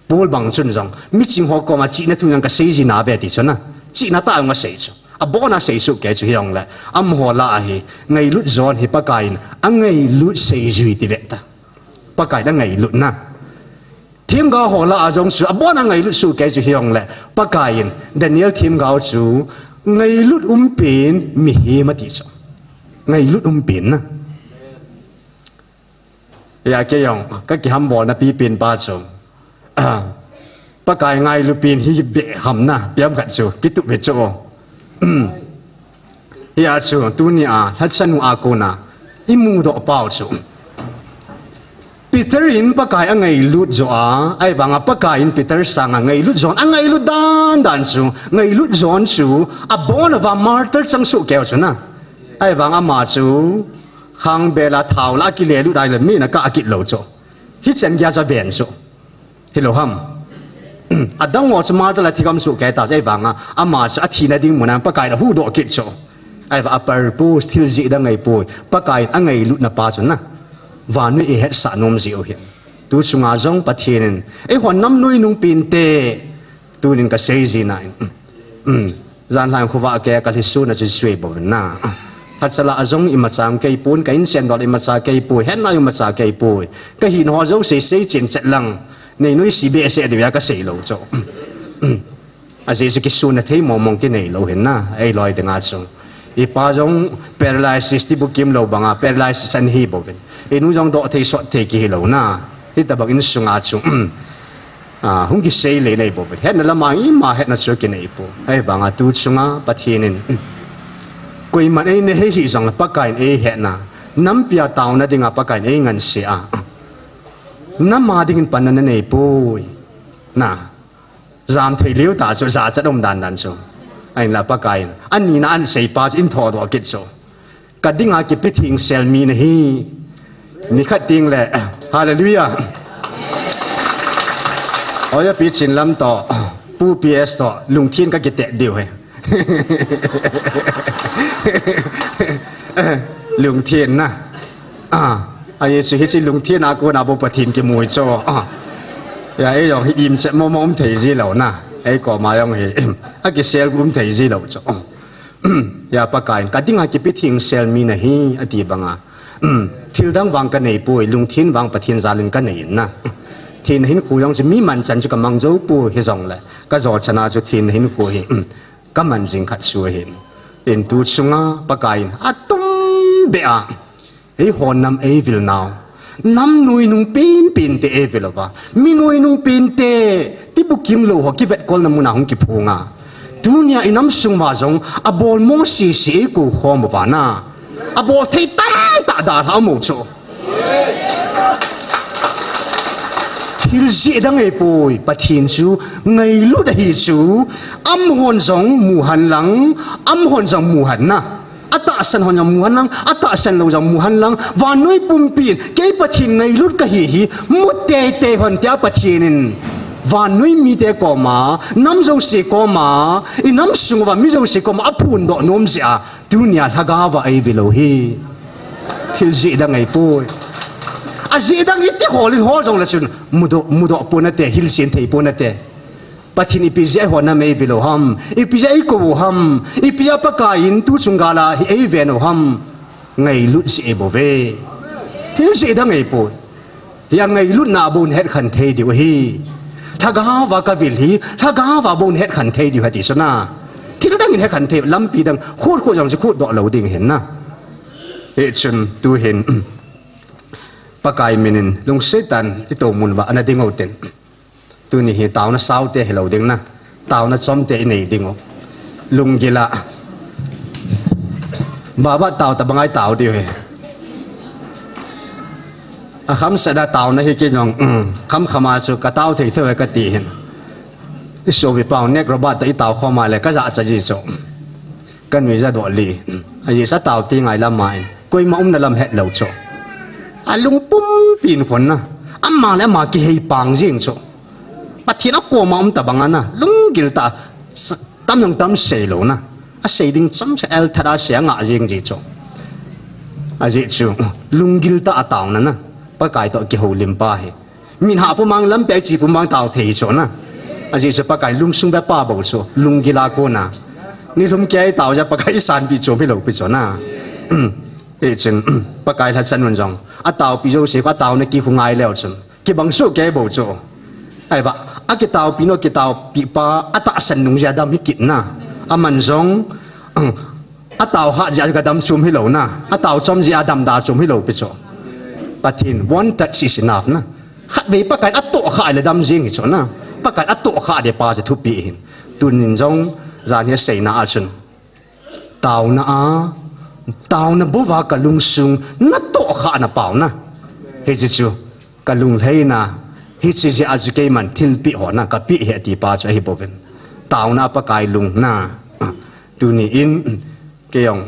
bol bằng chun giống mi chim họ có mà chi na thu yang ka xây gì na vẹt ti chun na chi na ta nga xây chu abona sei su ke chu hiong la am ho la hi ngai lut zon hi pakain angai lut sei zui ti veta pakai da ngai lut na thim ga ho la azong su abona ngai lut su ke chu hiong la pakain Daniel thim ga chu ngai lut pin mi hi ma ti chu ngai lut pin na ya ke yong ka ki ham bol na pi pin pa chu pakai ngai lut pin hi be ham na piam khat chu ki tu be chu ya chu tu ni thắt sanu cô na imu do pau chu Peter in pakai angai lut zo ai banga pakai in Peter sanga ngai lut zon angai lut dan chu ngai lut zon chu abon wa martyr chang su keo chu na ai banga ma chu khang bela thau la ki le lu dai le mi na ka akit lo chu hi chen gya za ben chu hello ham adang wa chma ta la thikam su ke ta jai banga ama cha thina ding munan pakai da hu do kit cho ai ba par pu stil ji da ngai pu pakai angai lut na pa chu na wa nu e het sa nom ji o hi tu chunga jong pathin e hon nam nui nung pin te tu nin ka sei ji na zan lang khuwa ke ka hisu na chu sui bo na hachala azong imachang kei pun kain sen dot imacha kei pu hen na imacha kei pu ka hin ho zo sei chin chet lang nei noi si be se de ya ka sei lo cho a se ki su na thei mo mong ki nei lo hen na ai loi de nga chung i pa jong paralysis ti bu kim lo banga paralysis an hi bo ben enu jong do thei so thei ki lo na ti ta bang in sunga chung hung ki sei le nei bo het na lama i ma het na chu ki nei po ai banga tu chunga pathinin koi man ei ne he hi zong pakain ei het na nam pia taw na dinga pakain ei ngan se a nam ma ding pan na nei po na zam thei liu ta chu za cha dom dan dan chu ai la pakain an ni na an sei pa in tho do kit chu ka dinga ki pe thing sel mi na hi ni khat ting le hallelujah ôi bị chín lắm to, pu PS to, lùng thiên các cái tệ điều hay, lùng thiên na, ai suy hết lùng thiên à cô nào bộ bát thiên cái mùi cho, ấy rồi im sẽ mong thấy gì lâu na, ấy có mà ông ấy, cái sel cũng thấy gì lâu cho, ya pakai, cái tiếng cái biết tiếng sel mi này hi, ati banga, thiếu đang vang cái này bùi lùng thiên vang bát thiên gia lên cái này na. Thiên hình khu giống chỉ mi man chân cho cái mang dấu bùi hi rong lại, cái giò chân à cho thiên hình khu hi, cái man chính khát suy hi, đến tu sunga pakai, tung bẹ, ấy hòn nam ấy vil nào, nam nuôi nung pin te ấy vil va, mi nuôi nung pin te, tí bu kim lo hoặc ki vet kol nam muna hong ki phunga, dunia inam sung ma rong, abol mo si ku khom va na, abol thấy tam ta da thao mo cho. Hil dị đang ngày bồi bát thiên chú ngày lúc đấy chú âm hồn giống mù hàn lăng âm hồn giống mù hàn na ata san hồn giống mù hàn lăng ata san lâu giống mù hàn lăng và nuôi bùn pin cái bát thiên ngày lúc cái hi mút tê hồn tia bát thiên và nuôi mi tê có mà nắm dâu se có mà in nắm sung và mi dâu se có mà áp phun độ nôm se à dunia thaga và ai về lâu hi hil dị đang ngày bồi azi dang iti holin hol jong la sun mudo ponate hil sin thei ponate pathin ipizai hona me vilo ham ipizai ko ham ipia pakain tu chungala hi ei veno ham ngai lut si ebove hil si dang ei po ya ngai lut na bon het khan thei diu hi thaga wa ka vil hi thaga wa bon het khan thei diu hati sona thil dang in het khan thei lampi dang khot khot jong si khot do lo ding hen na e chun tu hen pakai minin lung setan ito mun ba ana dingo ten tu ni hi taw na saw te hello ding na taw na chom te nei dingo lung gila baba taw ta bangai taw di he a kham sada taw na hi ke jong kham khama chu ka taw thei thoi ka ti hen so bi paw nek robot ta i taw khoma le ka za cha ji so kan wi za do li ai sa taw ti ngai lam mai koi ma na lam het lo cho alung pum pin khon na amma le ma ki hei pang jing cho pathina ko ma ta bangana lung gil ta tam nang tam sei lo na a sei ding cham cha el thada se nga jing ji cho a ji chu lung gil ta ataw na na pa kai to ki ho lim pa he min ha pu mang lam pe chi pu mang taw thei cho na a ji se pa kai lung sung ba pa bo cho lung gila ko na ni lum kai taw ja pa kai san bi cho pi lo pi cho na e chen pa kai tha chan wan jong a taw pi jo se ka taw na ki khu ngai leo chen ki bang so ke bo cho ai ba a ki taw pi no ki taw pi pa a ta san nung ja dam hi kit na a man jong a taw ha ja ga dam chum hi lo na a taw chom ji adam da chum hi lo pi cho pathin one touch is enough na khat ve pa kai a to kha le dam jing hi cho na pa kai a to kha de pa je thu pi hin tun nin jong zan he sei na a chen taw na a tao na bố vợ cả lung sung na to khá na bảo na hết chứ cả lung thấy na hết chứ gì azu cái man thil pi họ na cả pi hết đi ba cho hết bố ven tao na pa kai lung na tu ni in cái ông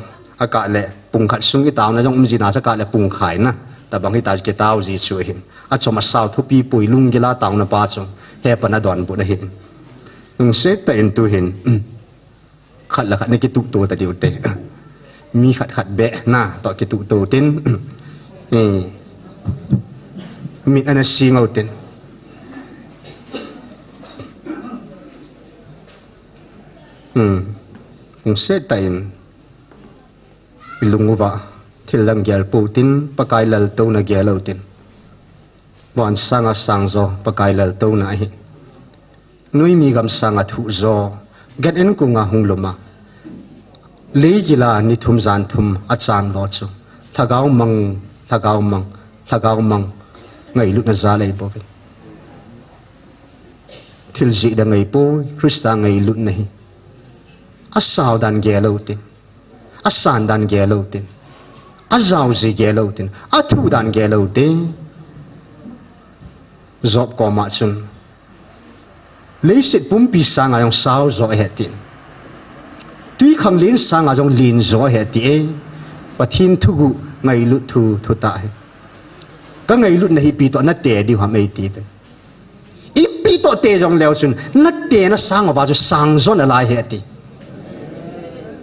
cả lệ bung khát sung cái tao na trong gì na cho cả lệ bung khai na ta bằng cái cái tao gì chui hin à cho mà sao thu pi pui lung cái la tao na ba cho hết pa na đoàn bộ na hin lung set ta in tu hin khát là khát này cái tu ta điều tệ mi khát bẹ na tọt cái tụ tin mi anh si ngầu tin cũng sẽ tay lung va thil lang gyal pu tin pakai lal to na gyal lo tin wan sanga sang zo pakai lal to na hi nui mi gam sanga thu zo gan en ku nga hung loma lấy gì là ni thum zan thum achan lo chu thagau mang ngày lúc na za lấy bo thil ji da ngai po Krista ngai lut nahi asau dan gelo tin asan dan gelo tin azau ji gelo tin athu dan gelo te job ko ma chun leisit pum pi sang ayong sao zo he tin tui khang lin sang ajong lin zo he ti e pathin thu gu ngai lut thu ta he ka ngai lut nahi pi to na te di ha mai ti te i pi to te jong leo chun na te na sang wa ju sang zo na lai he ti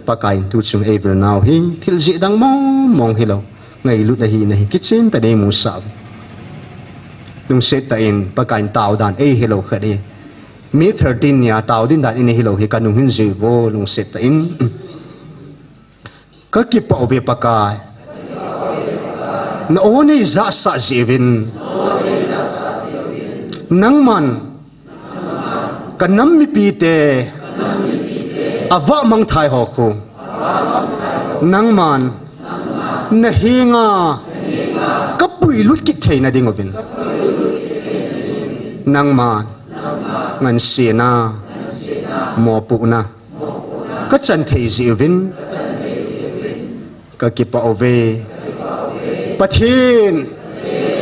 pakai tu chung evil now hi thil ji dang mong hi lo ngai lut nahi kitchen ta de mu sa nung set ta in pakai tao dan e hi lo khadi mi 13 ya tao din dan in hi lo hi kanung hin ji vo nung set ta in ka ki pa ve pakai na oni za sa jivin nang man kanam mi pi te awa mang thai ho khu nang man na hinga ka pui lut ki theina ding ovin nang man ngan sina mo pu na ka chan thei ji ovin ka ki pa ove pathin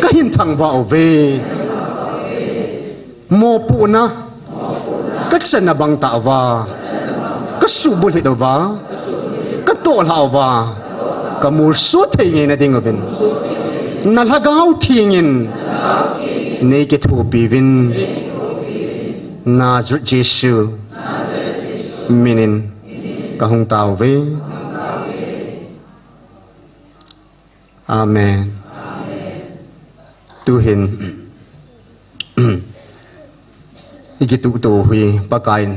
ka hin thang wa ove mo pu na ka chan na bang ta wa ka su bul hi wa ka to la wa ka mur su thei nge na ding ovin na la gau thingin ne ke thu pi vin na ju jesu minin ka hung tao ve amen tu hin ikitu tu hui pakain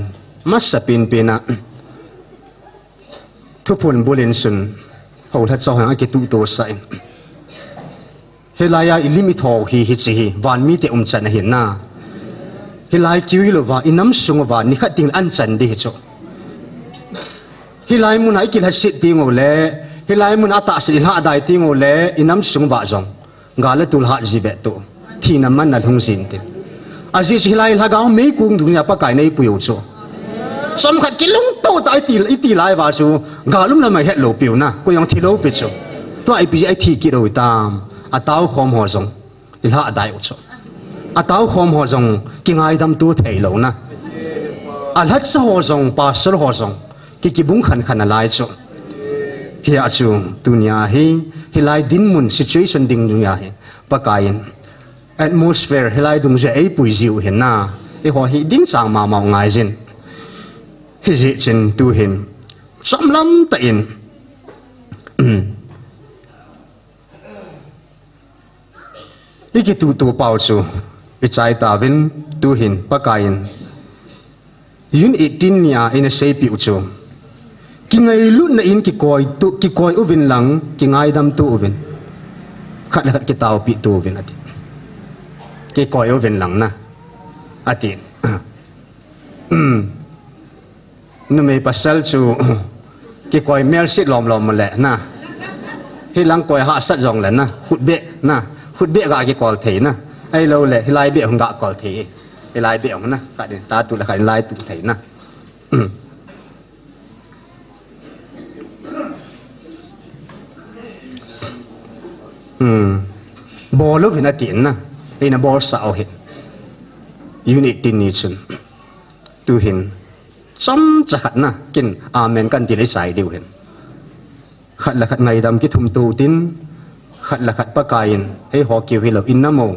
masapin pina thupun bulin sun hol hat so hang ikitu tu sai helaya ilimi tho hi chi van mi te chan hin na hilai kiwi lo wa inam sung wa ni khating an chan di cho hilai mun ai kil hasit ting ole hilai mun ata sil ha dai ting ole inam sung wa jong ngala tul ha ji ve to thina man na thung sin tin aji hilai la gaw me kung dunya pa kai nei puyo cho som khat kilung to tai ti lai wa su galum la mai het lo piu na ko yong thi lo pe cho to ai pi ai thi ki do tam atau khom ho jong ilha dai cho atau khom ho jong kingai dam tu thei lo na alhat sa ho jong pa sor ho jong ki bung khan lai cho hi a chu dunya hi hilai din mun situation ding dunya hi pakain atmosphere hilai dung je ei pui jiu hin na e ho hi ding chang ma mau ngai jin hi ji chen tu hin som lam ta in iki tu pau chu ichai ta vin tu hin pakain yun 18 ya in a sei pi chu ki ngai lu na in ki koi uvin lang ki ngai dam tu uvin khat ki tau pi tu uvin ati ki koi uvin lang na ati nu me pasal chu ki koi mel sit lom le na hi lang koi ha sat jong le na hut be ga ki kol thei na ai lo le hilai be hong ga kol thei hilai be hong na ka din ta tu la ka lai tu thei na bol lo vina tin na ina bol sa o hit unit tin ni chun tu hin som cha khat na kin amen kan ti le sai diu hin khat la khat ngai dam ki thum tu tin khat la khat pa kain ei ho ki wi lo in na mo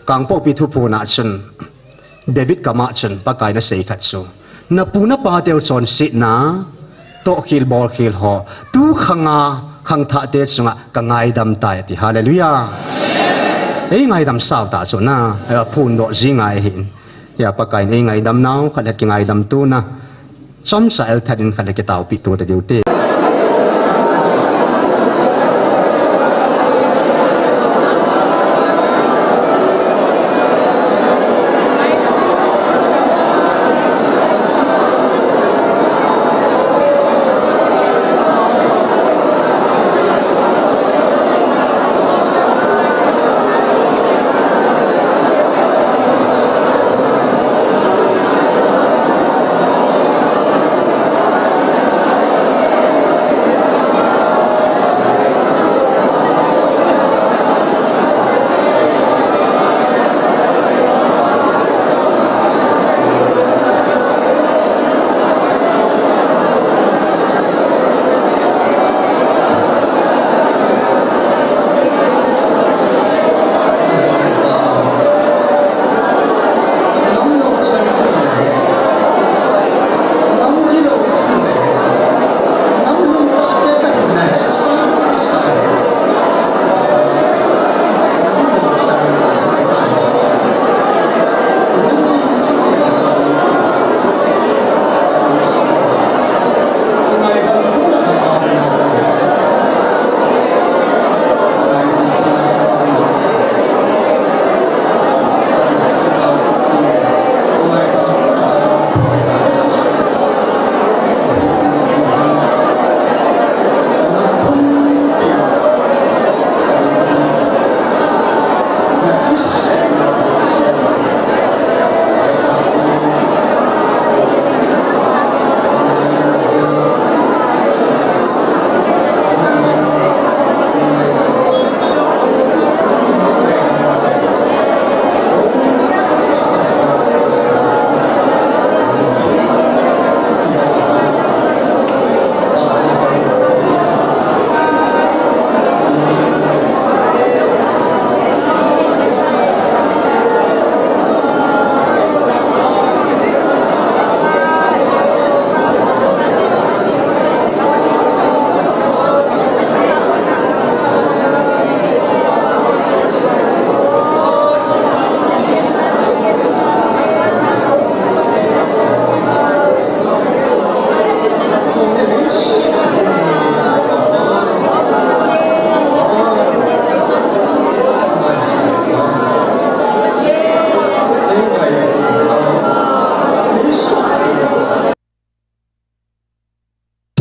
kang po pi thu pu na chun david kama chun pa kai na sei khat so na pu na pa teo chon si na to khil bol khil ho tu khanga khang tha te chunga ka ngai dam tai ti hallelujah ei ngai dam sao ta so na phun do ji ngai hin ya pa kai nei ngai dam nau khat ki ngai dam tu na som sa el thadin khat ki tau pi tu ta deu te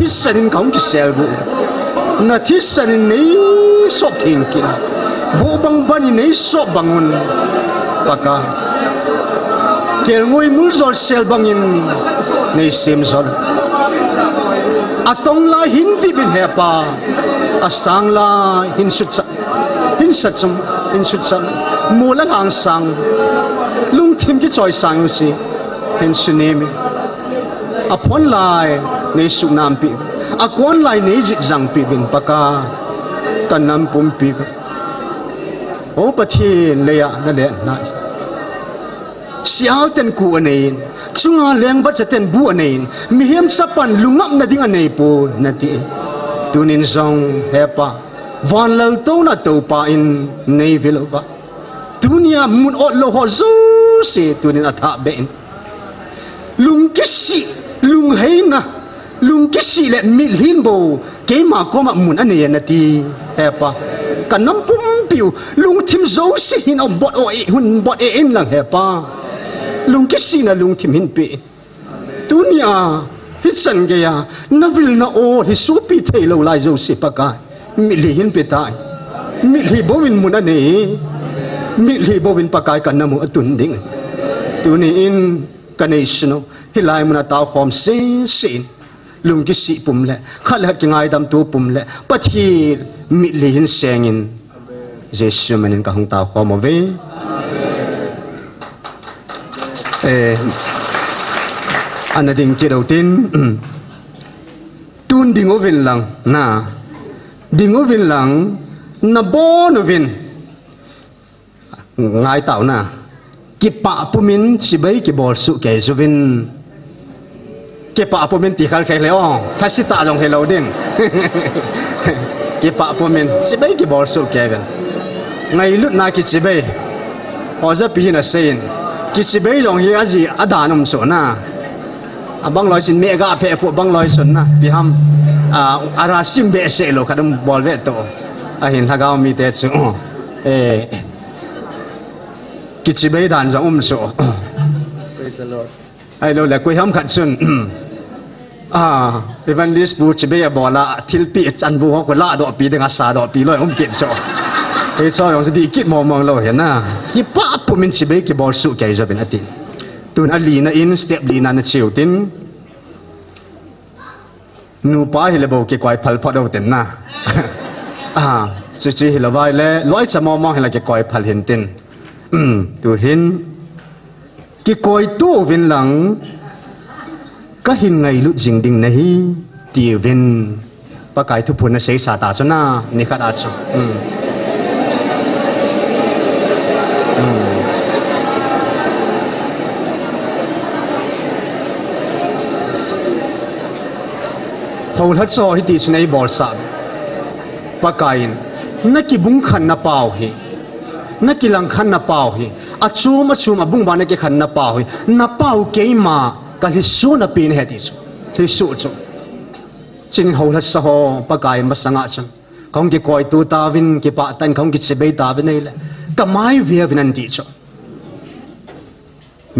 sanin kaung ki sel bu na thi sanin nei sop thing kin bu bang bani nei sop bangun paka kel ngoi mul zol sel bangin nei sim zol atong la hindi bin hepa asang la hin sut sam mula lang sang lung thim ki choi sang si hin sunemi apon lai nei su nam pi akon lai nei zik jang pi vin paka kanam pum pi o pathin leya na le na siaw ten ku anein chunga leng wat ten bu anein mi hem sapan lungam na ding anei pu na ti tunin zong hepa van lal to na to pa in nei velova dunia mun ot lo ho zo se tunin atha ben lung kisi lung heina lung kisi le mil hinbo ke ma ko ma mun ane na ti hepa kanam pum piu lung thim zo si hin om bot o e hun bot e in lang hepa lung kisi na lung thim hin pe dunia hisan ge ya na vil na o hi su pi thei lo lai zo si pa ka mi li hin pe tai mi li bo win mun ane mi li bo win pa kai kan na mu atun ding tu ni in kanation hilai mun ta khom sin lung kisi pum le khalat ki ngai dam tu pum le pathi mi li hin sengin jesu manin ka hong ta khom ve anading ki đầu tin tun ding ovin lang na ding ovin lang na bon ovin ngai tao na ki pa pumin sibai ki bol su ke jovin ki pa pumin ti khal khai leo thasita jong hello ding ki pa pumin sibai ki bol su ke ven ngai lut na ki sibai oza pi na sein ki sibai jong hi aji adanum so na abang loi sin me ga phe pu bang loi sun na bi ham ara sim be se lo kadam bol ve to a hin thagao mi te chu kichi bai dan jong so praise the lord ai lo la koi ham khat sun evangelist bu chi bai bola thil pi chan bu ko la do pi deng sa do pi loi kin so e so yong se di kit mo mong lo he na ki pa pu min chi bai ki bol su ke jo ben atin tun ali na in step li na chiu tin nu pa hi le bo ke kwai phal pho do ten na chi hi la vai le loi cha mo mong hi la ke kwai phal hin tin tu hin ki koi tu vin lang ka hin ngai lu jing ding nahi ti vin pa kai thu phun na sei sa ta chona ni khat a chu hầu hết so hi ti sunai bol sa pa kain na ki bung khan na pau hi na ki lang khan na pau hi achuma bung ba na ki khan na pau hi na pau ke ma ka hi su na pin he ti chu thi su chu chin hầu hết so pa kai ma sanga chu kong ki koi tu ta vin ki pa tan kong ki chebe ta vin nei le ka mai via vin an ti chu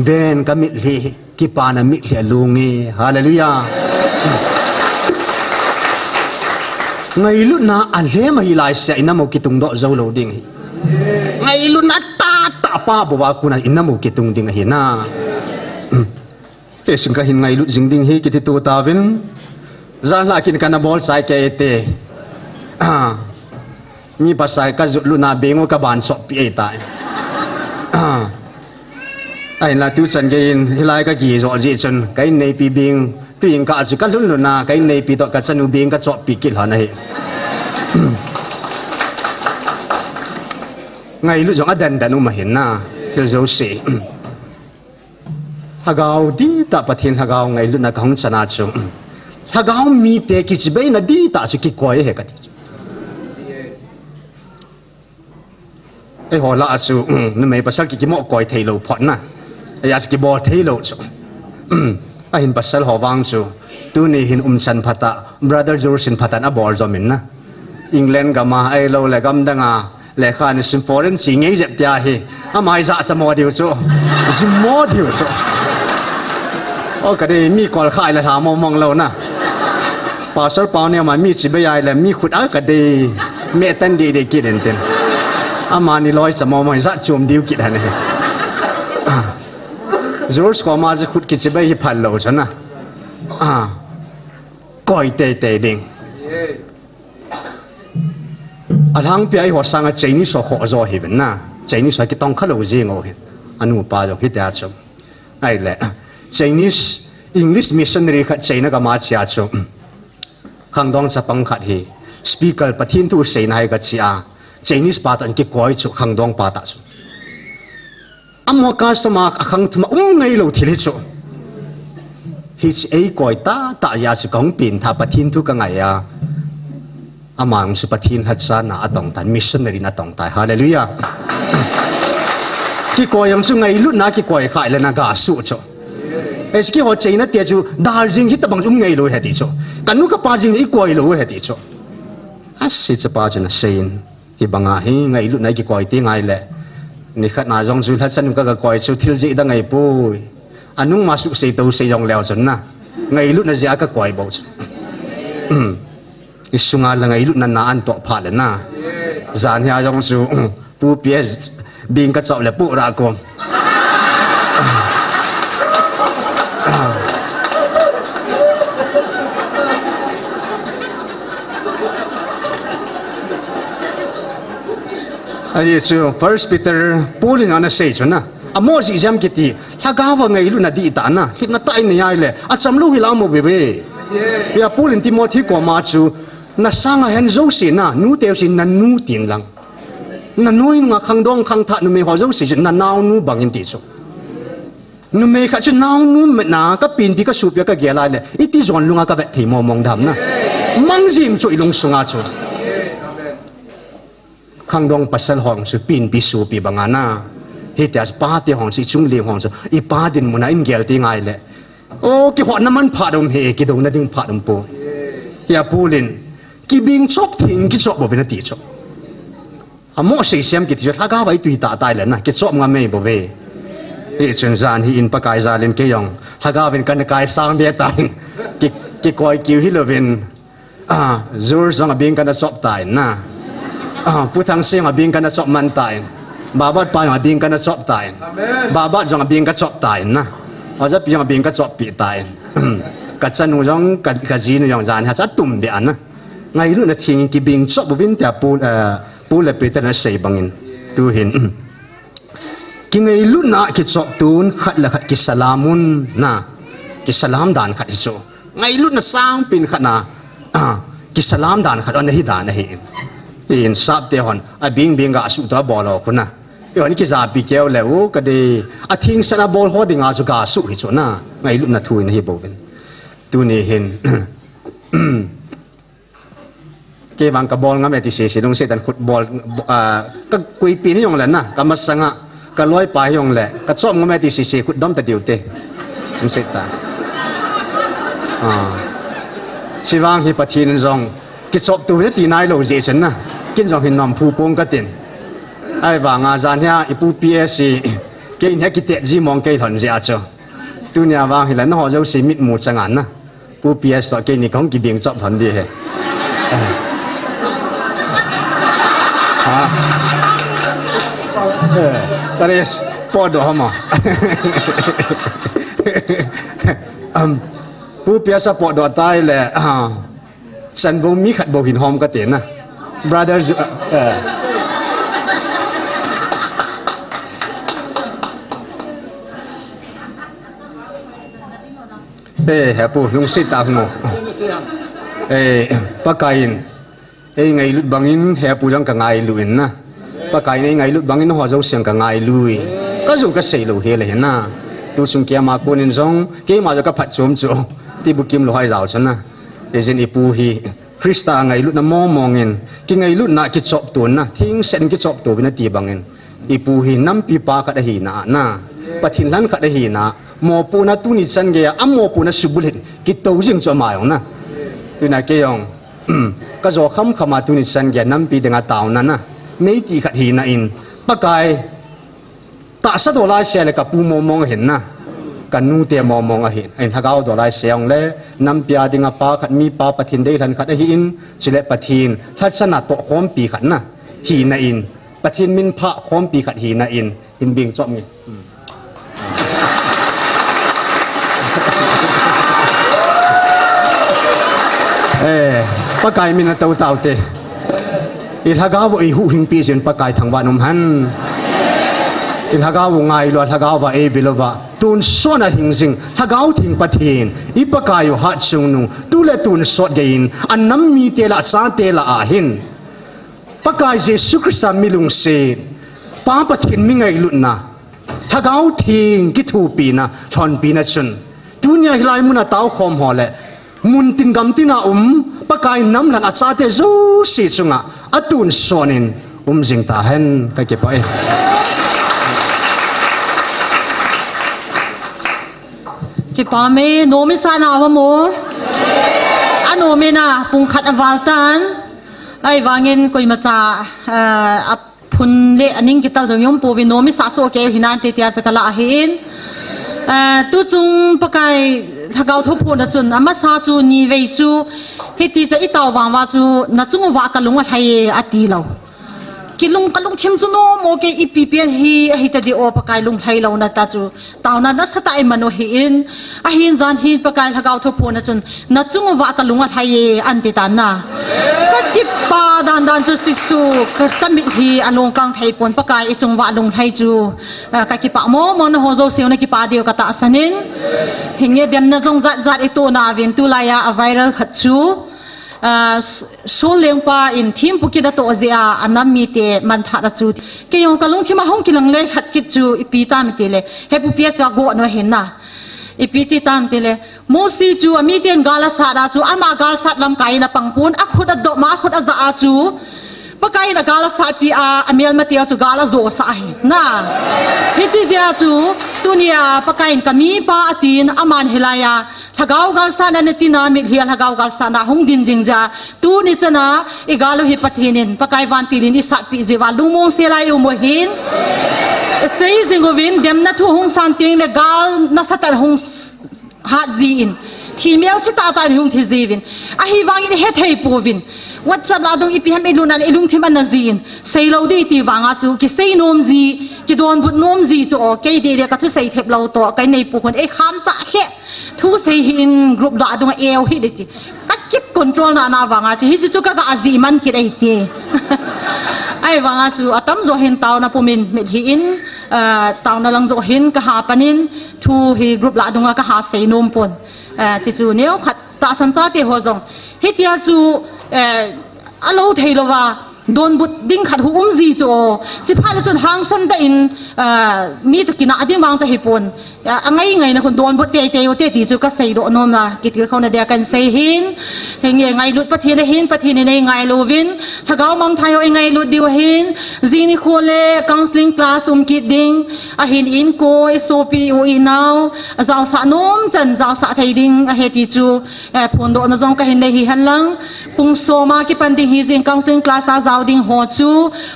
ben ka mit li ki pa na mit le lungi hallelujah ngay lúc na alhe ma hilai se inamo kitung do zo lo ding hi ngay lúc na ta pa bo wa kuna inamo kitung ding hi na sing ka hin ngay lúc jing ding hi ki tu ta vin za la kin kana bol sai ke te ni pa sai ka zu lu na bengo ka ban so pi ta ai la tu chan ge in hilai ka gi zo ji chun kai nei pi bing tu ing ka chu ka lun lu na kai nei pi to ka chanu bing ka cho pi kil ha nei ngay lu jong adan dan ma hin na til zo se hagao di ta pathin hagao ngay lu na khong chana chu hagao mi te ki chi bai na di ta chu ki koi he ka ti e ho la chu na mai pasal ki mo koi thei lo phot na ya ki bo thei lo chu a hin pasal ho wang chu tu ni hin chan phata brother jorsin phata na bol zo min na England gama ai lo le gam danga le kha ni sim foreign si ngei jep tia hi a mai za cha mo diu chu sim mo diu chu o ka de mi kol khai la tha mo mong lo na pastor pau ne ma mi chi be ai le mi khut a ka de me tan de de ki den ten ama ni loi sa mo mo za chum diu ki da ne George ko ma ji khut ki chi be hi phan lo chana koi te te ding alang pi ai ho sang a chini so kho zo hi ben na chini so ki tong khalo ji ngo hin anu pa jo hi ta chum ai le Chinese English missionary khat China ka ma chia chum khang dong sa pang khat hi speaker pathin tu sei nai ka chia Chinese pa tan ki koi chu khang dong pa ta chu amo ka sama khang thuma ngai lo thili chu hi chi ei koi ta ya su kong pin tha pathin tu ka ngai ya amang su pathin hat sa na atong tan missionary na tong tai hallelujah ki koi yang su ngai lu na ki koi khai le na ga su chu es ki ho China te chu Darjing hit bang ngai lo he ti chu kanu ka pa jing i koi lo he ti chu asi cha pa chu na sein hi banga hi ngai lu nai ki koi ti ngai le ni khat na jong chu that san ka koi chu thil ji da ngai pui anung ma su sei to sei jong leo chun na ngai lu na ja ka koi bo chu isunga la ngai lu na na an to pha le na zan ya jong chu pu pie bing ka chaw le pu ra ko ai chu First Peter pulling ana sei chuna amo si jam kiti hagawa ngai lu na di ta na hit na tai na yai le a cham lu hi la mo be be ya pulin Timothy ko ma chu na sanga hen zo si na nu te si na nu tin lang na noi nga khang dong khang tha nu me ho zo si na naw nu bangin ti chu nu me kha chu naw nu me na ka pin pi ka su pya ka ge lai le iti zon lunga ka ve thei mo mong dam na mang jim chu ilung sunga chu khang dong pasal hong su pin pi su pi bangana he ta pa te hong si chung le hong su I pa din muna in gel ti ngai le o ki ho na man pha dom he ki do na ding pha dom po ya pulin ki bing chop thing ki chop bo be na ti chop amo sei sem ki ti ha ga bai tui ta tai le na ki chop nga me bo ve e chen zan hi in pa kai za len ke yong ha ga ben kan kai sang be ta ki koi ki hi lo ben zur zong a bing kan chop tai na putang sing a bing kana chop man tai babat pa a bing kana chop tai babat jong a bing ka chop tai na aja pi a bing ka chop pi tai ka chanu jong ka ji nu jong jan ha cha tum be an na ngai lu na thing ki bing chop win ta pu le pe ta na sei bangin tu hin ki ngai lu na ki chop tun khat la khat ki salamun na ki salam dan khat chu ngai lu na sang pin khat na ki salam dan khat on hi dan hi in sap te hon a bing ga su ta bolo kuna yo ni ki za pi keu le o ka de a thing sana bol ho dinga su ga su hi chu na ngai lu na thui na hi bo ben tu ni hin ke bang ka bol nga me ti se se dong se tan football ka kui pi ni yong la na ka masanga ka loi pa yong le ka chom nga me ti se khut dom ta diu te um se ta siwang hi pathin jong ki chop tu ne ti nai lo je chen na kin jong hin nam phu pong ka tin ai wa nga jan ya ipu PSC ke in ha ki te ji mong ke thon ja cho tu nya wang hi la no ho jo si mit mu chang an na pu PS so ke ni kong ki bing chop thon di he tares podo hama pu PS podo tai le san bo mi khat bo hin hom ka te na brothers hapu lung sit tak mo pakain ngai lut bangin hapu jang ka ngai luin na pakain ngai lut bangin ho zo siang ka ngai lui ka zu ka sei lo he le na tu sung kia ma kunin zong ke ma ka phat chum chu ti bu kim lo hai rao chana ejen ipu hi Krista ngai lut na mo mongin ki ngai lut na ki chop tu na thing sen ki chop tu na ti bangin ipu hi nam pi pa ka da hi na pathin lan ka da hi na mo pu na tu ni chan ge am mo pu na subulin ki to jing cho ma yong na tu na ke yong ka zo kham khama tu ni chan ge nam pi denga taw na mei ti khat hi na in pakai ta sa do la se le ka pu mo mong hen na กันนูเตียมองหินไอ้ทักเอาตัวลายเสียงเล่น้ำปีอาดิงป้าขัดมีป้าปะทินได้ทันขัดหินสิเลปะทินทัศนาโตหอมปีขัดนะหีนาอินปะทินมินพระหอมปีขัดหีนาอินหินบิงจอมงี้ปะกายมินเตาเตาเตอิทักเอาไอ้หูหิงปีเสียนปะกายทางบ้านนมหันอิทักเอาไงลวดทักเอาว่าบิลวะตุนส่วนหิงสิงทักเอาทิ้งปะเทนอีปะกายอยู่หัดซุงนุตุเลตุนสดเดินอันน้ำมีเตละสาเตละอาหินปะกายเยซูคริสต์มิลุงเซป้าปะเทนมิไงลุนนะทักเอาทิ้งกิทูปีนะทอนปีนะชุนตุนยาฮิลายมุนาเต้าคอมหอเลมุนติงกำตินาปะกายน้ำหลังอาซาเตจูสิจุงะอตุนส่วนินจิงตาเห็นไปเก็บไปกิปาเมโนมิสานาอวโมอันโนเมนาปุงขัดอวาลตันไอ้วางินกุยมาจาพุนเละอันนี้กิตาลงยมปูวิโนมิสาโซเกหินันเตียจะกละหินตู้จุงปะกายถ้าเขาทุบหัวจุนอามาซาจูนีเวจูเฮตีจะอิตาวางว่าจูนัจุงว่ากะลุงว่าไทยอดีเรากิลุงกะลุงทิมจุโนโมเกอีปีเปียนฮีตดีโอปะกายลุงไทยเรานัตจูตาวนั้นนัสตาอิมันโนหินหินจานหินปะกายถ้าเขาทุบหัวจุนนัจุงว่ากะลุงว่าไทยอันติตานาก็กิปาดันจูสิสูก็มิฮีอลงกังไทยปนปะกายอิจงว่าลุงไทยจูก็กิปะโมนโฮโซเซียวในกิปาเดียวกะตาสนินเฮงเงเดียมนะจงจัดไอตัวนาวินตุลายาไวรัลขัดชูโซเลียงปาอินทีมปุกิดตัวเสียอันนั้นมีเตมันทัดจูเกี่ยงกับลุงที่มาห้องกิลังเล่ขัดกิจูอีปีตามเตเลยเฮปุเปียสวาโกนเห็นนะอีปีที่ตามเตเลยโมซีจูมีเตียนกาลสัตจูอามากาลสัตลำไก่นะปังปูนอักขุดดอกมาขุดอาซาจูปะไก่นะกาลสัตปีอาเมียนมาเตียจูกาลโซสายนะฮิจิเจจูตุเนียปะไก่กับมีปาตีนอามันเฮลายาถ้าเกากาลสัตนั้นตินามิเฮียถ้าเกากาลสัตนะหงดินจิงจาตูนิจนะอีกาลุฮิปะทินินปะไก่วันตีนินอิสัตปีเจวาลุงมงเซลายอุโมหินเซย์จิงวินเดมนัทหงสันติงเลกาลนัสตันหงฮัดจีนทีเมลสิตาตาหงที่จีวินอาฮิวังอินเฮทเฮปูวินวัดจับลาดงอีพีให้ไม่รู้นั่นลุงที่มันนั่นจีนเซย์เราดีตีวังอาจูกิเซย์นมจีกิโดนบุญนมจีจูโอเคดีเดียกับทุเซย์เทปเราตัวกันในปูคนข้ามจะเฮทุเซย์หินกรุ๊ปลาดงเอลฮิดิจิกัดคิดคอนโทรลนาวังอาจูฮิจิจูก็อาจีมันคิดไอเดียไอ้วังอาจูอาตั้มโจเห็นเตานะปูมินเม็ดหินเตานะลังโจเห็นก็หาปนินทุฮีกรุ๊ปลาดงก็หาเซย์นมปนจิจูเนี่ยขัดตาสันซาเตหัวจงฮิตยาจูอาลูเทลว่าโดนบุดดิ้งขัดหูจีโจจิพาลจนหางสันแต่อินมีตุกินาอดีมวางจะหิปนไงนะคนโดนบุดเตะตีจูก็ใส่โดนนมนะกิติเขาเนี่ยเดียกันใส่หินเฮงไงลุดปะทีในหินปะทีในไงลูวินถ้าเขามองไทยเอาไงลุดดิวหินจีนิโคเลกังสลิงคลาสกิดดิ้งหินอินโกไอโซปีโออินาวเจ้าสะนมจันเจ้าสะไทยดิ้งเฮติจูพนโดนจงก็เห็นในหินลังปุงโซมากิปันดิ้งฮิซิงกังสลิงคลาสเจ้าดิ้งหัวจู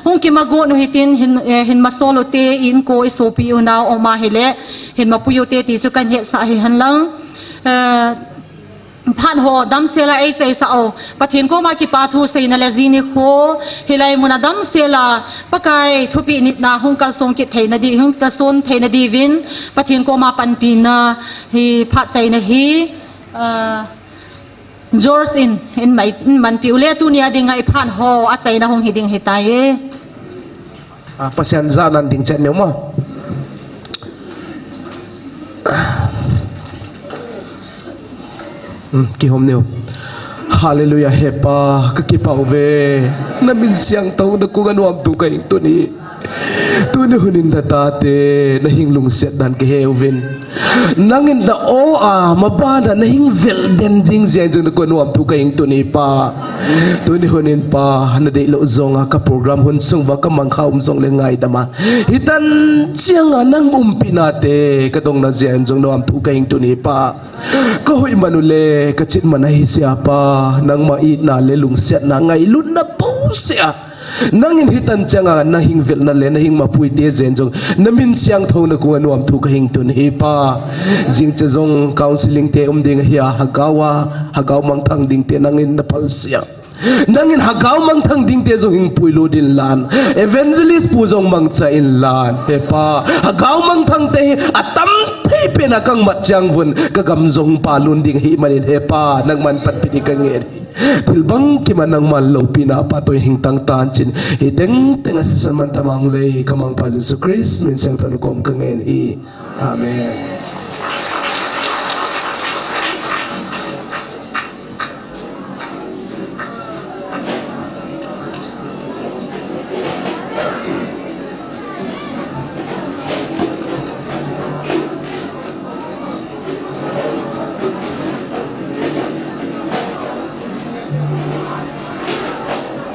หงกิมาโกนุหิตินเห็นมาโซโลเตอินโกไอโซปีโอนาวออกมาเฮเลเห็นมาปุยเตติจูกันเหตุสาเหตุลังผ่านหัวดำเสลาไอใจสาวปะเทียนก็มากิปาทูเซนเลจีนิโคเฮลัยมุนาดำเสลาปะไกทุปีนิดนาหงกัลสงกิเทนดีหงกัลสนเทนดีวินปะเทียนก็มาปันปีนาฮีพัดใจนะฮีจอร์สินเห็นไหมมันปิวเล่ตุเนียดิ่งไอผ่านหัวอาใจนะหงฮิดิ่งเฮตายpasien zanan ding chen meu ma ki hom neu hallelujah hepa ka ki pau ve na min siang tau na ku ganuam tu kai tu ni hunin da ta te na hinglung set dan ke heuven nangin da o a mabada na hing vel den ding zen jung ko nuam tu kai tu ni pa tu ni hunin pa na de lo zonga ka program hun sung wa ka mangkha zong le ngai dama hitan chianga nang pinate ka dong na zen jung nuam tu kai tu ni pa ko hoi manule ka chit manai sia pa nang ma i na le lung set na ngai lut na pu sia nangin hitan changa na hing vel na le na hing mapui te zen jong namin siang tho na ku anuam thu ka hing tun he pa jing che jong counseling te ding hia hagaw mang thang ding te nangin na pal siang nangin hagaw mang thang ding te jong hing puilo din lan evangelist pu jong mang cha in lan he pa hagaw mang thang te atam thei pe na kang mat chang vun ka gam jong pa lun ding hi manin he pa nang man pat pi ka ngeri tilbang ki manang man lo pina patoy hing tang tan chin hiteng teng sa samantamang lay kamang pa Jesu Christ min sang tanukom ka ngayon amen.